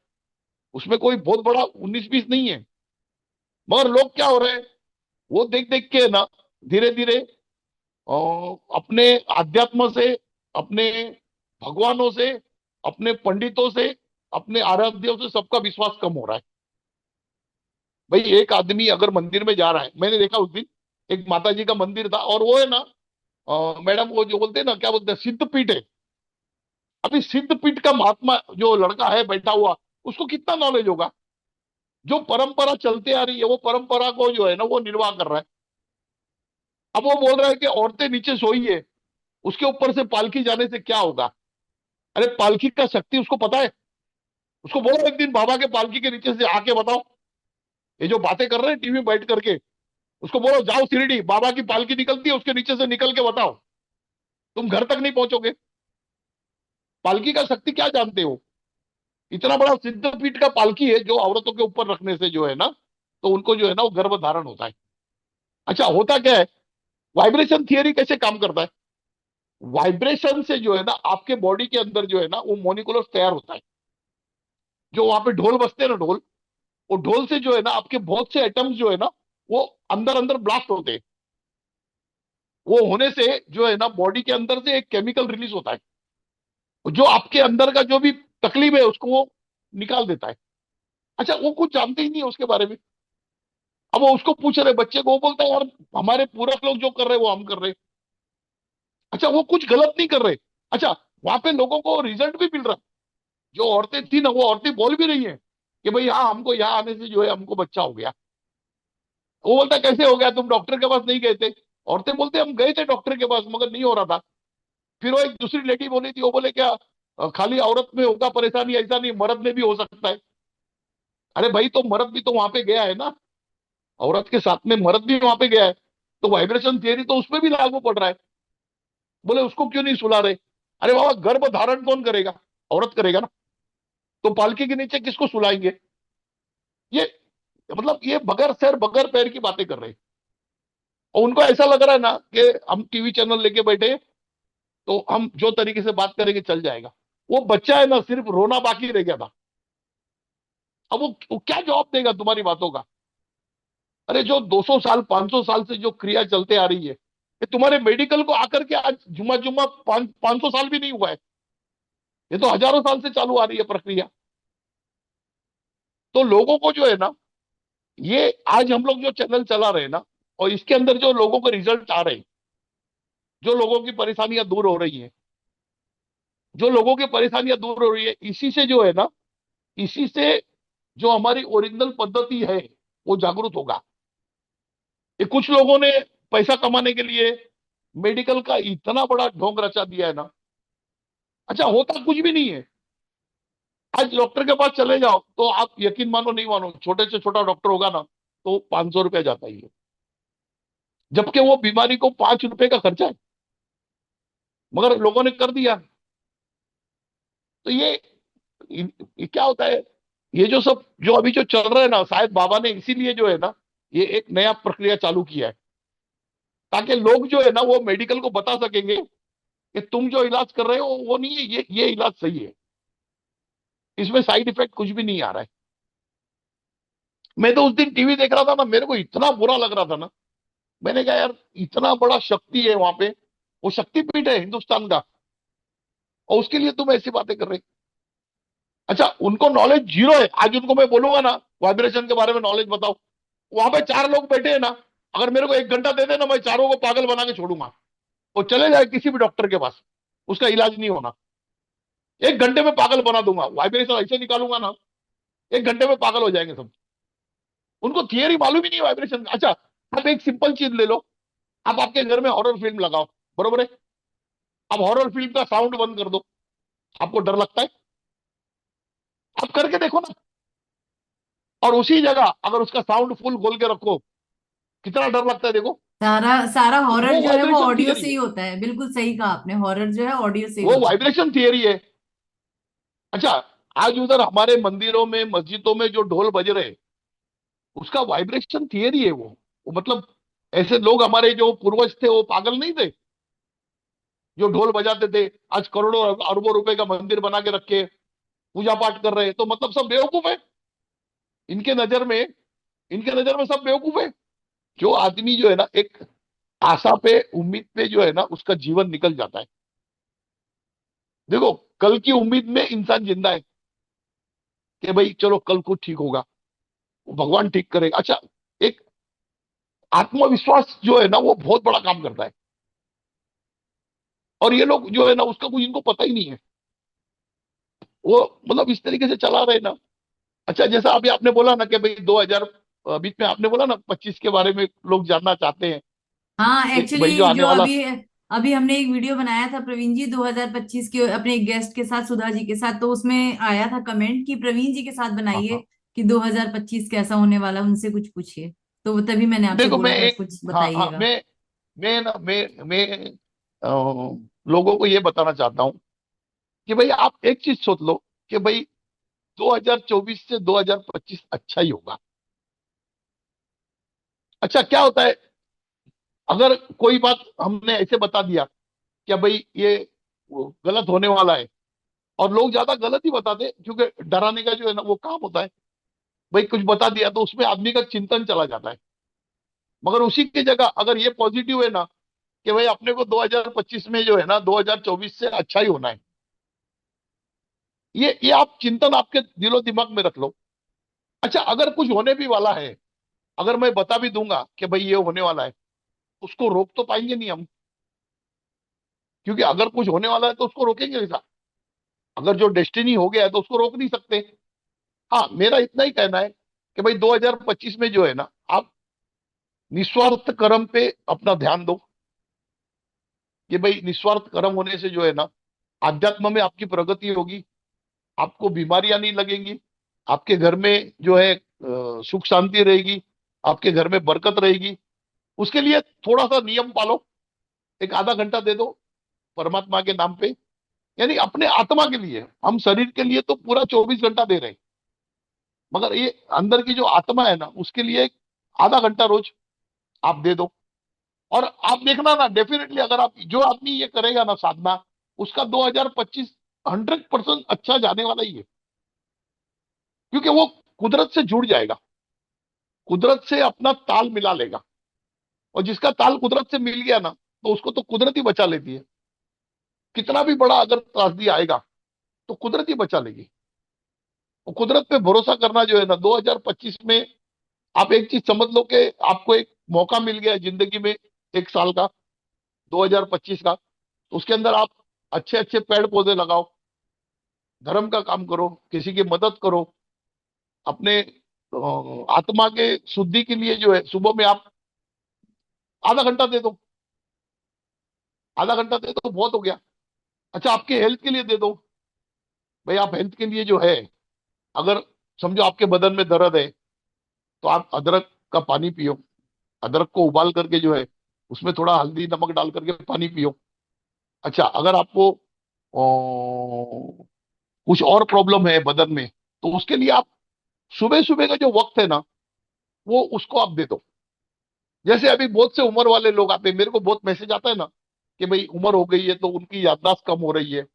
उसमें कोई बहुत बड़ा 19-20 नहीं है। मगर लोग क्या हो रहे हैं, वो देख देख के ना धीरे धीरे अपने आध्यात्म से, अपने भगवानों से, अपने पंडितों से, अपने आराध्यों से सबका विश्वास कम हो रहा है। भाई, एक आदमी अगर मंदिर में जा रहा है, मैंने देखा उस दिन एक माता जी का मंदिर था, और वो है ना मैडम, वो जो बोलते हैं ना, क्या बोलते हैं, सिद्ध पीठ है। अभी सिद्ध पीठ का महात्मा जो लड़का है बैठा हुआ, उसको कितना नॉलेज होगा? जो परंपरा चलते आ रही है वो परंपरा को जो है ना वो निर्वाह कर रहा है। अब वो बोल रहा है कि औरतें नीचे सोई है, उसके ऊपर से पालकी जाने से क्या होगा? अरे, पालकी का शक्ति उसको पता है? उसको बोलो एक दिन बाबा के पालकी के नीचे से आके बताओ। ये जो बातें कर रहे हैं टीवी में बैठ करके, उसको बोलो जाओ शिरडी, बाबा की पालकी निकलती है उसके नीचे से निकल के बताओ। तुम घर तक नहीं पहुंचोगे। पालकी का शक्ति क्या जानते हो? इतना बड़ा सिद्धपीठ का पालकी है जो औरतों के ऊपर रखने से जो है ना, तो उनको जो है ना वो गर्भ धारण होता है। अच्छा, होता क्या है, वाइब्रेशन थियरी कैसे काम करता है? वाइब्रेशन से जो है ना आपके बॉडी के अंदर जो है ना वो मोलिकुलर तैयार होता है। जो वहां पे ढोल बजते हैं ना, ढोल, वो ढोल से जो है ना आपके बहुत से एटम्स जो है ना वो अंदर अंदर ब्लास्ट होते हैं। वो होने से जो है ना बॉडी के अंदर से एक केमिकल रिलीज होता है, जो आपके अंदर का जो भी तकलीफ है उसको वो निकाल देता है। अच्छा, वो कुछ जानते ही नहीं है उसके बारे में। अब वो उसको पूछ रहे बच्चे को, वो बोलता है यार हमारे पूरक लोग जो कर रहे हैं वो हम कर रहे हैं। अच्छा, वो कुछ गलत नहीं कर रहे। अच्छा, वहां पे लोगों को रिजल्ट भी मिल रहा है। जो औरतें थी ना वो औरतें बोल भी रही हैं कि भाई हाँ, हमको यहाँ आने से जो है हमको बच्चा हो गया। वो बोलता है कैसे हो गया, तुम डॉक्टर के पास नहीं गए थे? औरतें बोलते हम गए थे डॉक्टर के पास मगर नहीं हो रहा था। फिर वो एक दूसरी लेडी बोली थी, वो बोले क्या, खाली औरत में होगा परेशानी ऐसा नहीं, मर्द में भी हो सकता है। अरे भाई, तो मर्द भी तो वहां पे गया है ना, औरत के साथ में मर्द भी वहां पे गया है, तो वाइब्रेशन थियरी तो उसमें भी लागू पड़ रहा है। बोले उसको क्यों नहीं सुला रहे? अरे बाबा, गर्भ धारण कौन करेगा? औरत करेगा ना। तो पालकी के नीचे किसको सुलाएंगे? ये मतलब ये बगैर सर बगैर पैर की बातें कर रहे हैं। और उनको ऐसा लग रहा है ना कि हम टीवी चैनल लेके बैठे, तो हम जो तरीके से बात करेंगे चल जाएगा। वो बच्चा है ना, सिर्फ रोना बाकी रह गया था। अब वो क्या जवाब देगा तुम्हारी बातों का? अरे जो 200 साल 500 साल से जो क्रिया चलते आ रही है, ये तुम्हारे मेडिकल को आकर के आज जुम्मा जुम्मा 500 साल भी नहीं हुआ है। ये तो हजारों साल से चालू आ रही है प्रक्रिया। तो लोगों को जो है ना, ये आज हम लोग जो चैनल चला रहे हैं ना, और इसके अंदर जो लोगों को रिजल्ट आ रहे हैं, जो लोगों की परेशानियां दूर हो रही है, जो लोगों की परेशानियां दूर हो रही है, इसी से जो है ना, इसी से जो हमारी ओरिजिनल पद्धति है वो जागरूक होगा। ये कुछ लोगों ने पैसा कमाने के लिए मेडिकल का इतना बड़ा ढोंग रचा दिया है ना। अच्छा, होता कुछ भी नहीं है। आज डॉक्टर के पास चले जाओ तो आप यकीन मानो नहीं मानो, छोटे से छोटा डॉक्टर होगा ना, तो 500 रुपया जाता ही है, जबकि वो बीमारी को 5 रुपए का खर्चा है, मगर लोगों ने कर दिया। तो ये क्या होता है? ये जो सब जो अभी जो चल रहा है ना, शायद बाबा ने इसीलिए जो है ना, ये एक नया प्रक्रिया चालू किया है, ताकि लोग जो है ना वो मेडिकल को बता सकेंगे कि तुम जो इलाज कर रहे हो वो नहीं है, ये इलाज सही है, इसमें साइड इफेक्ट कुछ भी नहीं आ रहा है। मैं तो उस दिन टीवी देख रहा था ना, मेरे को इतना बुरा लग रहा था ना। मैंने कहा यार, इतना बड़ा शक्ति है वहां पे, वो शक्तिपीठ है हिंदुस्तान का, और उसके लिए तुम ऐसी बातें कर रहे। अच्छा, उनको नॉलेज जीरो है। आज उनको मैं बोलूंगा ना वाइब्रेशन के बारे में नॉलेज बताओ, वहां पे 4 लोग बैठे हैं ना, अगर मेरे को 1 घंटा दे देना, मैं चारों को पागल बना के छोड़ूंगा। वो चले जाए किसी भी डॉक्टर के पास, उसका इलाज नहीं होना। 1 घंटे में पागल बना दूंगा, वाइब्रेशन ऐसे निकालूंगा ना, 1 घंटे में पागल हो जाएंगे सब। उनको थियरी मालूम ही नहीं वाइब्रेशन। अच्छा, आप एक सिंपल चीज ले लो, आप आपके घर में हॉरर फिल्म लगाओ, बरोबर है? अब हॉरर फिल्म का साउंड बंद कर दो, आपको डर लगता है? आप करके देखो ना। और उसी जगह अगर उसका साउंड फुल खोल के रखो, कितना डर लगता है देखो। सारा सारा हॉरर वो जो है वो वाइब्रेशन ऑडियो थियरी से ही है, होता है, बिल्कुल सही कहा आपने, हॉरर जो है ऑडियो से ही वो होता है। वाइब्रेशन थियरी है। अच्छा, आज उधर हमारे मंदिरों में मस्जिदों में जो ढोल बज रहे हैं, उसका वाइब्रेशन थियरी है वो मतलब ऐसे लोग हमारे जो पूर्वज थे वो पागल नहीं थे जो ढोल बजाते थे, आज करोड़ों अरबों रुपए का मंदिर बना के रखे, पूजा पाठ कर रहे हैं, तो मतलब सब बेवकूफ है इनके नजर में। इनके नजर में सब बेवकूफ है। जो आदमी जो है ना एक आशा पे उम्मीद पे जो है ना उसका जीवन निकल जाता है। देखो, कल की उम्मीद में इंसान जिंदा है कि भाई चलो कल को ठीक होगा, भगवान ठीक करेगा। अच्छा, एक आत्मविश्वास जो है ना वो बहुत बड़ा काम करता है, और ये लोग जो है ना उसका कुछ इनको पता ही नहीं है। वो मतलब इस तरीके से चला रहे ना। अच्छा, जैसा अभी आपने बोला ना कि भाई 2000 बीच में आपने बोला ना 25 के बारे में लोग जानना चाहते हैं हाँ, कि भाई जो एक्चुअली आने जो वाला। अभी अभी हमने एक वीडियो बनाया था प्रवीण जी 2025 के अपने एक गेस्ट के साथ, सुधा जी के साथ, तो उसमें आया था कमेंट कि प्रवीण जी के साथ हाँ बनाइए हाँ, कि 2025 कैसा होने वाला, उनसे कुछ पूछिए। तो वो तभी मैंने आपसे देखो मैं बोला था एक, कुछ हाँ हाँ, बताइएगा। मैं ना मैं अ, लोगों को ये बताना चाहता हूँ कि भाई आप एक चीज सोच लो कि भाई 2024 से 2025 अच्छा ही होगा। अच्छा, क्या होता है अगर कोई बात हमने ऐसे बता दिया कि भाई ये वो गलत होने वाला है, और लोग ज्यादा गलत ही बताते हैं, क्योंकि डराने का जो है ना वो काम होता है। भाई कुछ बता दिया तो उसमें आदमी का चिंतन चला जाता है। मगर उसी की जगह अगर ये पॉजिटिव है ना कि भाई अपने को 2025 में जो है ना 2024 से अच्छा ही होना है, ये आप चिंतन आपके दिलो दिमाग में रख लो। अच्छा, अगर कुछ होने भी वाला है, अगर मैं बता भी दूंगा कि भाई ये होने वाला है, उसको रोक तो पाएंगे नहीं हम, क्योंकि अगर कुछ होने वाला है तो उसको रोकेंगे कैसा? अगर जो डेस्टिनी हो गया है तो उसको रोक नहीं सकते। हाँ, मेरा इतना ही कहना है कि भाई 2025 में जो है ना आप निस्वार्थ कर्म पे अपना ध्यान दो, कि भाई निस्वार्थ कर्म होने से जो है ना आध्यात्म में आपकी प्रगति होगी, आपको बीमारियां नहीं लगेंगी, आपके घर में जो है सुख शांति रहेगी, आपके घर में बरकत रहेगी। उसके लिए थोड़ा सा नियम पालो, एक आधा घंटा दे दो परमात्मा के नाम पे, यानी अपने आत्मा के लिए। हम शरीर के लिए तो पूरा 24 घंटा दे रहे हैं, मगर ये अंदर की जो आत्मा है ना, उसके लिए एक आधा घंटा रोज आप दे दो। और आप देखना ना, डेफिनेटली अगर आप, जो आदमी ये करेगा ना साधना, उसका 2025 100% अच्छा जाने वाला ही है, क्योंकि वो कुदरत से जुड़ जाएगा, कुदरत से अपना ताल मिला लेगा। और जिसका ताल कुदरत से मिल गया ना, तो उसको तो कुदरत ही बचा लेती है। कितना भी बड़ा अगर त्रासदी आएगा तो कुदरत ही बचा लेगी। और कुदरत पे भरोसा करना जो है ना, 2025 में आप एक चीज समझ लो कि आपको एक मौका मिल गया है जिंदगी में, 1 साल का, 2025 का। तो उसके अंदर आप अच्छे अच्छे पेड़ पौधे लगाओ, धर्म का काम करो, किसी की मदद करो, अपने आत्मा के शुद्धि के लिए जो है सुबह में आप आधा घंटा दे दो। आधा घंटा दे दो, बहुत हो गया। अच्छा, आपके हेल्थ के लिए दे दो। भाई आप हेल्थ के लिए जो है, अगर समझो आपके बदन में दर्द है, तो आप अदरक का पानी पियो। अदरक को उबाल करके जो है, उसमें थोड़ा हल्दी नमक डाल करके पानी पियो। अच्छा, अगर आपको कुछ और प्रॉब्लम है बदन में, तो उसके लिए आप सुबह सुबह का जो वक्त है ना, वो उसको आप दे दो। जैसे अभी बहुत से उम्र वाले लोग आते हैं, मेरे को बहुत मैसेज आता है ना कि भाई उम्र हो गई है तो उनकी याददाश्त कम हो रही है,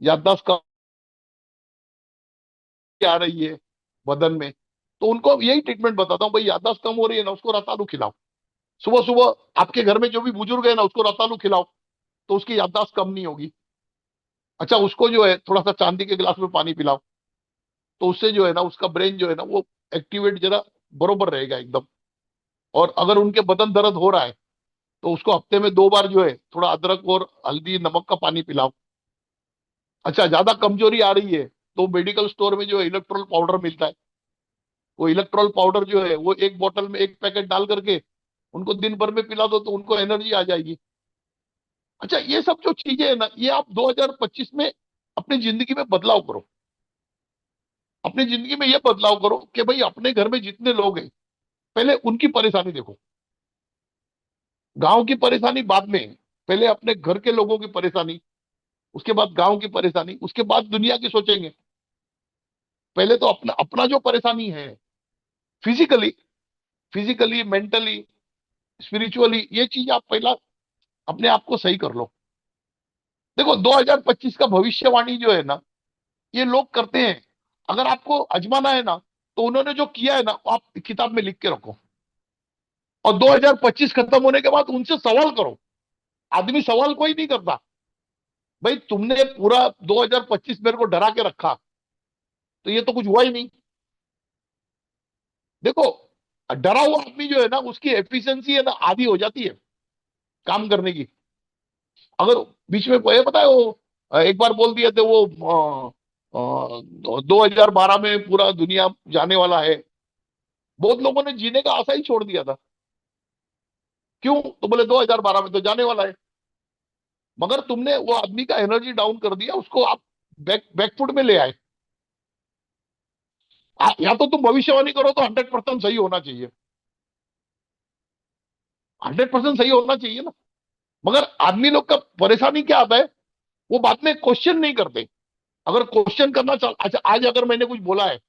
याददाश्त कम आ रही है बदन में। तो उनको यही ट्रीटमेंट बताता हूँ, भाई याददाश्त कम हो रही है ना, उसको रतालू खिलाओ। सुबह सुबह आपके घर में जो भी बुजुर्ग है ना, उसको रतालू खिलाओ, तो उसकी याददाश्त कम नहीं होगी। अच्छा, उसको जो है थोड़ा सा चांदी के गिलास में पानी पिलाओ, तो उससे जो है ना उसका ब्रेन जो है ना वो एक्टिवेट जरा बरोबर रहेगा एकदम। और अगर उनके बदन दर्द हो रहा है, तो उसको हफ्ते में 2 बार जो है थोड़ा अदरक और हल्दी नमक का पानी पिलाओ। अच्छा, ज्यादा कमजोरी आ रही है, तो मेडिकल स्टोर में जो है इलेक्ट्रोल पाउडर मिलता है। वो इलेक्ट्रोल पाउडर जो है वो एक बोतल में एक पैकेट डाल करके उनको दिन भर में पिला दो, तो उनको एनर्जी आ जाएगी। अच्छा, ये सब जो चीजें है ना, ये आप 2025 में अपनी जिंदगी में बदलाव करो। अपनी जिंदगी में ये बदलाव करो कि भाई अपने घर में जितने लोग हैं, पहले उनकी परेशानी देखो। गांव की परेशानी बाद में, पहले अपने घर के लोगों की परेशानी, उसके बाद गांव की परेशानी, उसके बाद दुनिया की सोचेंगे। पहले तो अपना अपना जो परेशानी है, फिजिकली, फिजिकली मेंटली स्पिरिचुअली, ये चीज आप पहला अपने आप को सही कर लो। देखो 2025 का भविष्यवाणी जो है ना, ये लोग करते हैं। अगर आपको अजमाना है ना, तो उन्होंने जो किया है ना, वो आप किताब में लिख के रखो। और 2025 खत्म होने के बाद उनसे सवाल करो। आदमी सवाल कोई नहीं करता। भाई तुमने पूरा 2025 मेरे को डरा के रखा, तो ये तो कुछ हुआ ही नहीं। देखो, डरा हुआ आदमी जो है ना, उसकी एफिशिएंसी है ना आधी हो जाती है काम करने की। अगर बीच में ये पता है वो एक बार बोल दिए थे वो 2012 में पूरा दुनिया जाने वाला है, बहुत लोगों ने जीने का आशा ही छोड़ दिया था। क्यों? तो बोले 2012 में तो जाने वाला है। मगर तुमने वो आदमी का एनर्जी डाउन कर दिया, उसको आप बैकफुट में ले आए। या तो तुम भविष्यवाणी करो तो 100% सही होना चाहिए, 100% सही होना चाहिए ना। मगर आदमी लोग का परेशानी क्या आता है, वो बाद में क्वेश्चन नहीं करते। अगर क्वेश्चन करना चल, अच्छा आज अगर मैंने कुछ बोला है,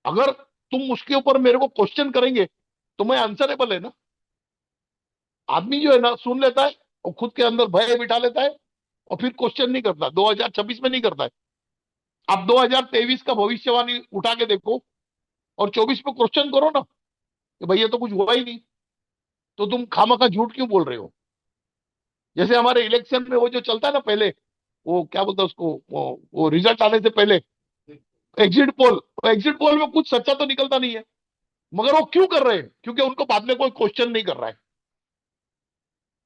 अगर तुम उसके ऊपर मेरे को क्वेश्चन करेंगे, तो मैं आंसरेबल है ना। आदमी जो है ना सुन लेता है और खुद के अंदर भय बिठा लेता है, और फिर क्वेश्चन नहीं करता। 2026 में नहीं करता है। आप 2023 का भविष्यवाणी उठा के देखो, और 24 में क्वेश्चन करो ना कि भाई ये तो कुछ हुआ ही नहीं, तो तुम खामखा झूठ क्यों बोल रहे हो। जैसे हमारे इलेक्शन में वो जो चलता है ना पहले, वो क्या बोलता है उसको, वो रिजल्ट आने से पहले एग्जिट पोल। एग्जिट पोल में कुछ सच्चा तो निकलता नहीं है, मगर वो क्यों कर रहे हैं? क्योंकि उनको बाद में कोई क्वेश्चन नहीं कर रहा है।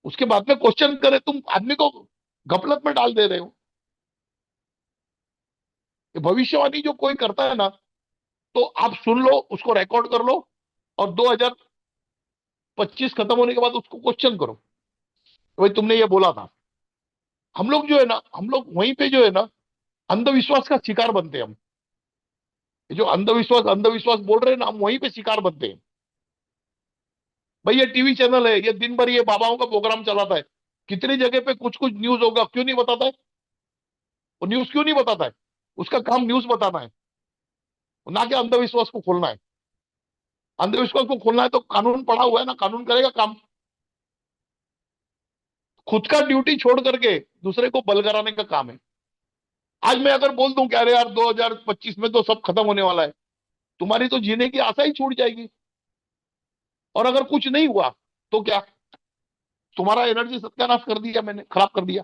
उसके बाद में क्वेश्चन करे, तुम आदमी को गफलत में डाल दे रहे हो। ये भविष्यवाणी जो कोई करता है ना, तो आप सुन लो, उसको रिकॉर्ड कर लो, और 2025 खत्म होने के बाद उसको क्वेश्चन करो, भाई तुमने ये बोला था। हम लोग जो है ना, हम लोग वहीं पे जो है ना अंधविश्वास का शिकार बनते हैं हम। ये जो अंधविश्वास अंधविश्वास बोल रहे हैं ना, हम वहीं पे शिकार बनते हैं। भाई ये टीवी चैनल है, ये दिन भर ये बाबाओं का प्रोग्राम चलाता है, कितनी जगह पे कुछ कुछ न्यूज होगा, क्यों नहीं बताता है? वो न्यूज क्यों नहीं बताता है? उसका काम न्यूज बताना है, ना कि अंधविश्वास को खोलना है। अंधविश्वास को खोलना है तो कानून पड़ा हुआ है ना, कानून करेगा काम। खुद का ड्यूटी छोड़ करके दूसरे को बल कराने का काम है। आज मैं अगर बोल दूं कि अरे यार 2025 में तो सब खत्म होने वाला है, तुम्हारी तो जीने की आशा ही छूट जाएगी। और अगर कुछ नहीं हुआ तो क्या? तुम्हारा एनर्जी सत्यानाश कर दिया मैंने, खराब कर दिया।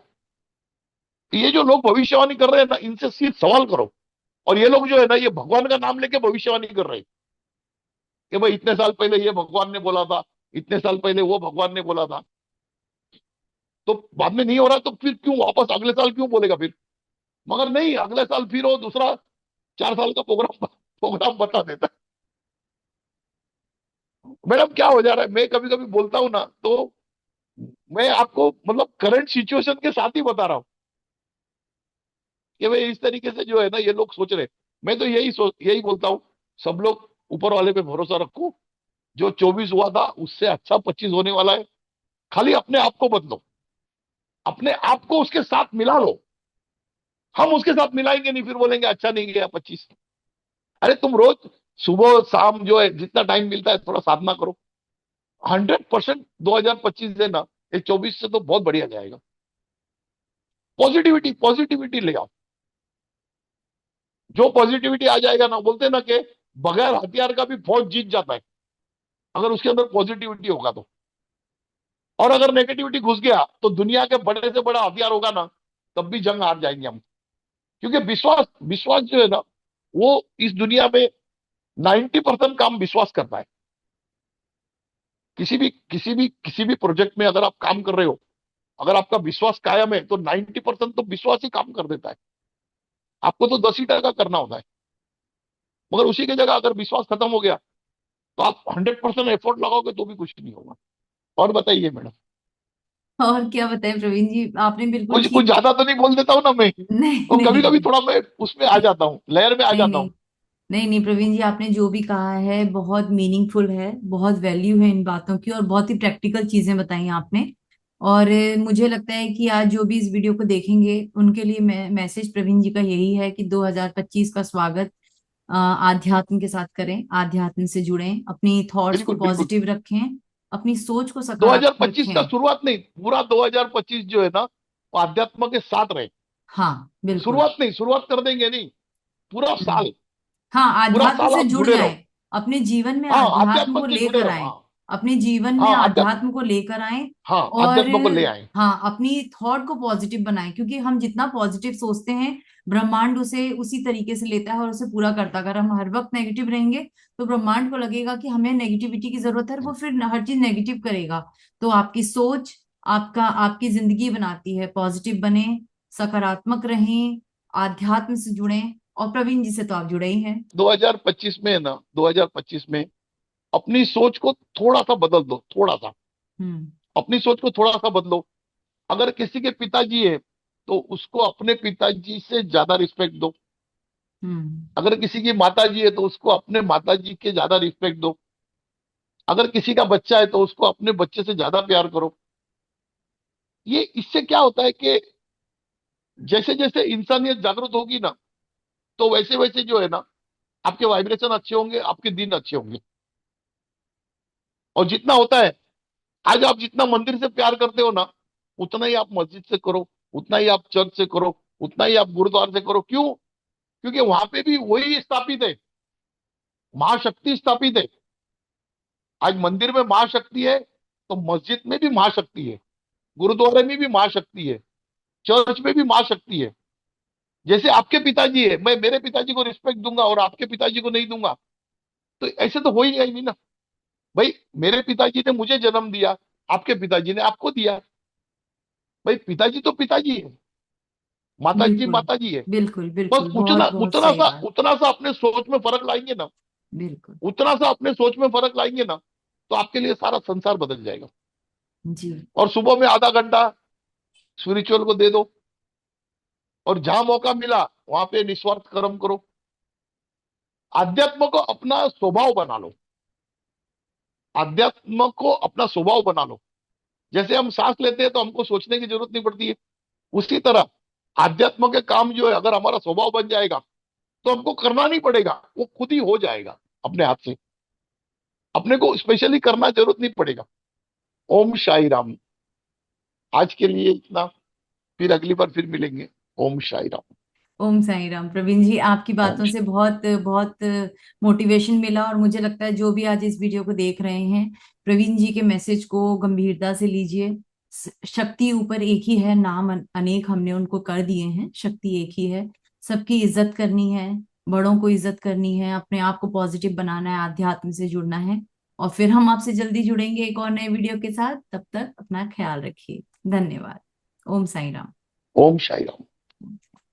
ये जो लोग भविष्यवाणी कर रहे हैं ना, इनसे सीधे सवाल करो। और ये लोग जो है ना, ये भगवान का नाम लेके भविष्यवाणी कर रहे हैं कि भाई इतने साल पहले ये भगवान ने बोला था, इतने साल पहले वो भगवान ने बोला था। तो बाद में नहीं हो रहा तो फिर क्यों वापस अगले साल क्यों बोलेगा फिर? मगर नहीं, अगले साल फिर वो दूसरा 4 साल का प्रोग्राम प्रोग्राम बता देता है। मैडम क्या हो जा रहा है, मैं कभी कभी बोलता हूँ ना, तो मैं आपको मतलब करंट सिचुएशन के साथ ही बता रहा हूँ कि भाई इस तरीके से जो है ना ये लोग सोच रहे हैं। मैं तो यही बोलता हूँ, सब लोग ऊपर वाले पे भरोसा रखो। जो 24 हुआ था उससे अच्छा 25 होने वाला है। खाली अपने आप को बदलो, अपने आप को उसके साथ मिला लो। हम उसके साथ मिलाएंगे नहीं, फिर बोलेंगे अच्छा नहीं गया 25। अरे तुम रोज सुबह शाम जो है जितना टाइम मिलता है थोड़ा साधना करो। 100% 2025 है ना, ये 24 से तो बहुत बढ़िया जाएगा। पॉजिटिविटी पॉजिटिविटी ले आओ। जो पॉजिटिविटी आ जाएगा ना, बोलते हैं ना कि बगैर हथियार का भी फौज जीत जाता है, अगर उसके अंदर पॉजिटिविटी होगा तो। और अगर नेगेटिविटी घुस गया तो दुनिया के बड़े से बड़ा हथियार होगा ना, तब भी जंग हार जाएंगे हम। क्योंकि विश्वास विश्वास जो है ना, वो इस दुनिया में 90% काम विश्वास करता है। किसी भी प्रोजेक्ट में अगर आप काम कर रहे हो, अगर आपका विश्वास कायम है तो 90% तो विश्वास ही काम कर देता है। आपको तो 10 ही टका करना होता है। मगर उसी की जगह अगर विश्वास खत्म हो गया तो आप 100% एफर्ट लगाओगे तो भी कुछ नहीं होगा। और बताइए मैडम। और क्या बताएं प्रवीण जी, आपने बिल्कुल कुछ कुछ ठीक। ज्यादा तो नहीं बोल देता हूँ ना मैं? नहीं तो कभी नहीं कभी नहीं थोड़ा मैं उसमें आ जाता हूँ, लहर में आ नहीं जाता नहीं हूँ। नहीं नहीं प्रवीण जी, आपने जो भी कहा है बहुत मीनिंगफुल है, बहुत वैल्यू है इन बातों की, और बहुत ही प्रैक्टिकल चीजें बताई आपने। और मुझे लगता है कि आज जो भी इस वीडियो को देखेंगे उनके लिए मैसेज प्रवीण जी का यही है कि 2025 का स्वागत आध्यात्म के साथ करें, आध्यात्म से जुड़ें, अपनी थॉट्स को बिल्कुल बिल्कुल। पॉजिटिव रखें, अपनी सोच को सकारात्मक 2025 का रखें। शुरुआत नहीं, पूरा 2025 जो है ना वो आध्यात्म के साथ रहे। हाँ बिल्कुल। शुरुआत नहीं, शुरुआत कर देंगे नहीं, पूरा हम्म। साल। हाँ, पूरा आध्यात्म साल से आप जुड़ जुड़े जाएं, रहो। अपने जीवन में हाँ, आध्यात्म आध्यात्म को से जुड़े लेकर रहो। आए, हाँ अपने जीवन में हाँ, आध्यात्म। आध्यात्म को लेकर आए। हाँ, और आध्यात्म को ले आए। हाँ, अपनी थॉट को पॉजिटिव बनाएं, क्योंकि हम जितना पॉजिटिव सोचते हैं ब्रह्मांड उसे उसी तरीके से लेता है और उसे पूरा करता है। अगर हम हर वक्त नेगेटिव रहेंगे तो ब्रह्मांड को लगेगा कि हमें नेगेटिविटी की जरूरत है, वो फिर हर चीज नेगेटिव करेगा। तो आपकी सोच आपकी जिंदगी बनाती है। पॉजिटिव बने, सकारात्मक रहें, आध्यात्म से जुड़ें, और प्रवीण जी से तो आप जुड़े ही हैं। 2025 में है ना, 2025 में अपनी सोच को थोड़ा सा बदल दो, थोड़ा सा। हम्म। अपनी सोच को थोड़ा सा बदलो। अगर किसी के पिताजी है तो उसको अपने पिताजी से ज्यादा रिस्पेक्ट दो। हम्म। अगर किसी की माता जी है तो उसको अपने माता जी के ज्यादा रिस्पेक्ट दो। अगर किसी का बच्चा है तो उसको अपने बच्चे से ज्यादा प्यार करो। ये इससे क्या होता है कि जैसे जैसे इंसानियत जागरूक होगी ना, तो वैसे वैसे जो है ना आपके वाइब्रेशन अच्छे होंगे, आपके दिन अच्छे होंगे। और जितना होता है, आज आप जितना मंदिर से प्यार करते हो ना, उतना ही आप मस्जिद से करो, उतना ही आप चर्च से करो, उतना ही आप गुरुद्वार से करो। क्यों? क्योंकि वहां पे भी वही स्थापित है, महाशक्ति स्थापित है। आज मंदिर में महाशक्ति है तो मस्जिद में भी महाशक्ति है, गुरुद्वारे में भी महाशक्ति है, चर्च में भी महाशक्ति है। जैसे आपके पिताजी है, मैं मेरे पिताजी को रिस्पेक्ट दूंगा और आपके पिताजी को नहीं दूंगा, तो ऐसे तो हो ही नहीं ना। भाई मेरे पिताजी ने मुझे जन्म दिया, आपके पिताजी ने आपको दिया। भाई पिताजी तो पिताजी है, माता जी बिल्कुल माता जी है। बिल्कुल बस बिल्कुल, उतना बहुत बहुत उतना सही सा बात। उतना सा अपने सोच में फर्क लाएंगे ना, बिल्कुल। उतना सा अपने सोच में फर्क लाएंगे ना, तो आपके लिए सारा संसार बदल जाएगा। जी। और सुबह में आधा घंटा स्पिरिचुअल को दे दो, और जहां मौका मिला वहां पे निस्वार्थ कर्म करो। आध्यात्म को अपना स्वभाव बना लो, आध्यात्म को अपना स्वभाव बना लो। जैसे हम सांस लेते हैं तो हमको सोचने की जरूरत नहीं पड़ती है, उसी तरह आध्यात्म के काम जो है अगर हमारा स्वभाव बन जाएगा तो हमको करना नहीं पड़ेगा, वो खुद ही हो जाएगा अपने हाथ से। अपने को स्पेशली करना जरूरत नहीं पड़ेगा। ओम शाई राम। आज के लिए इतना, फिर अगली बार फिर मिलेंगे। ओम शाई राम। ओम साईं राम। प्रवीण जी, आपकी ओम बातों से बहुत बहुत मोटिवेशन मिला, और मुझे लगता है जो भी आज इस वीडियो को देख रहे हैं, प्रवीण जी के मैसेज को गंभीरता से लीजिए। शक्ति ऊपर एक ही है, नाम अनेक हमने उनको कर दिए हैं, शक्ति एक ही है। सबकी इज्जत करनी है, बड़ों को इज्जत करनी है, अपने आप को पॉजिटिव बनाना है, आध्यात्म से जुड़ना है। और फिर हम आपसे जल्दी जुड़ेंगे एक और नए वीडियो के साथ। तब तक अपना ख्याल रखिए। धन्यवाद। ओम साईं राम। ओम शाई राम।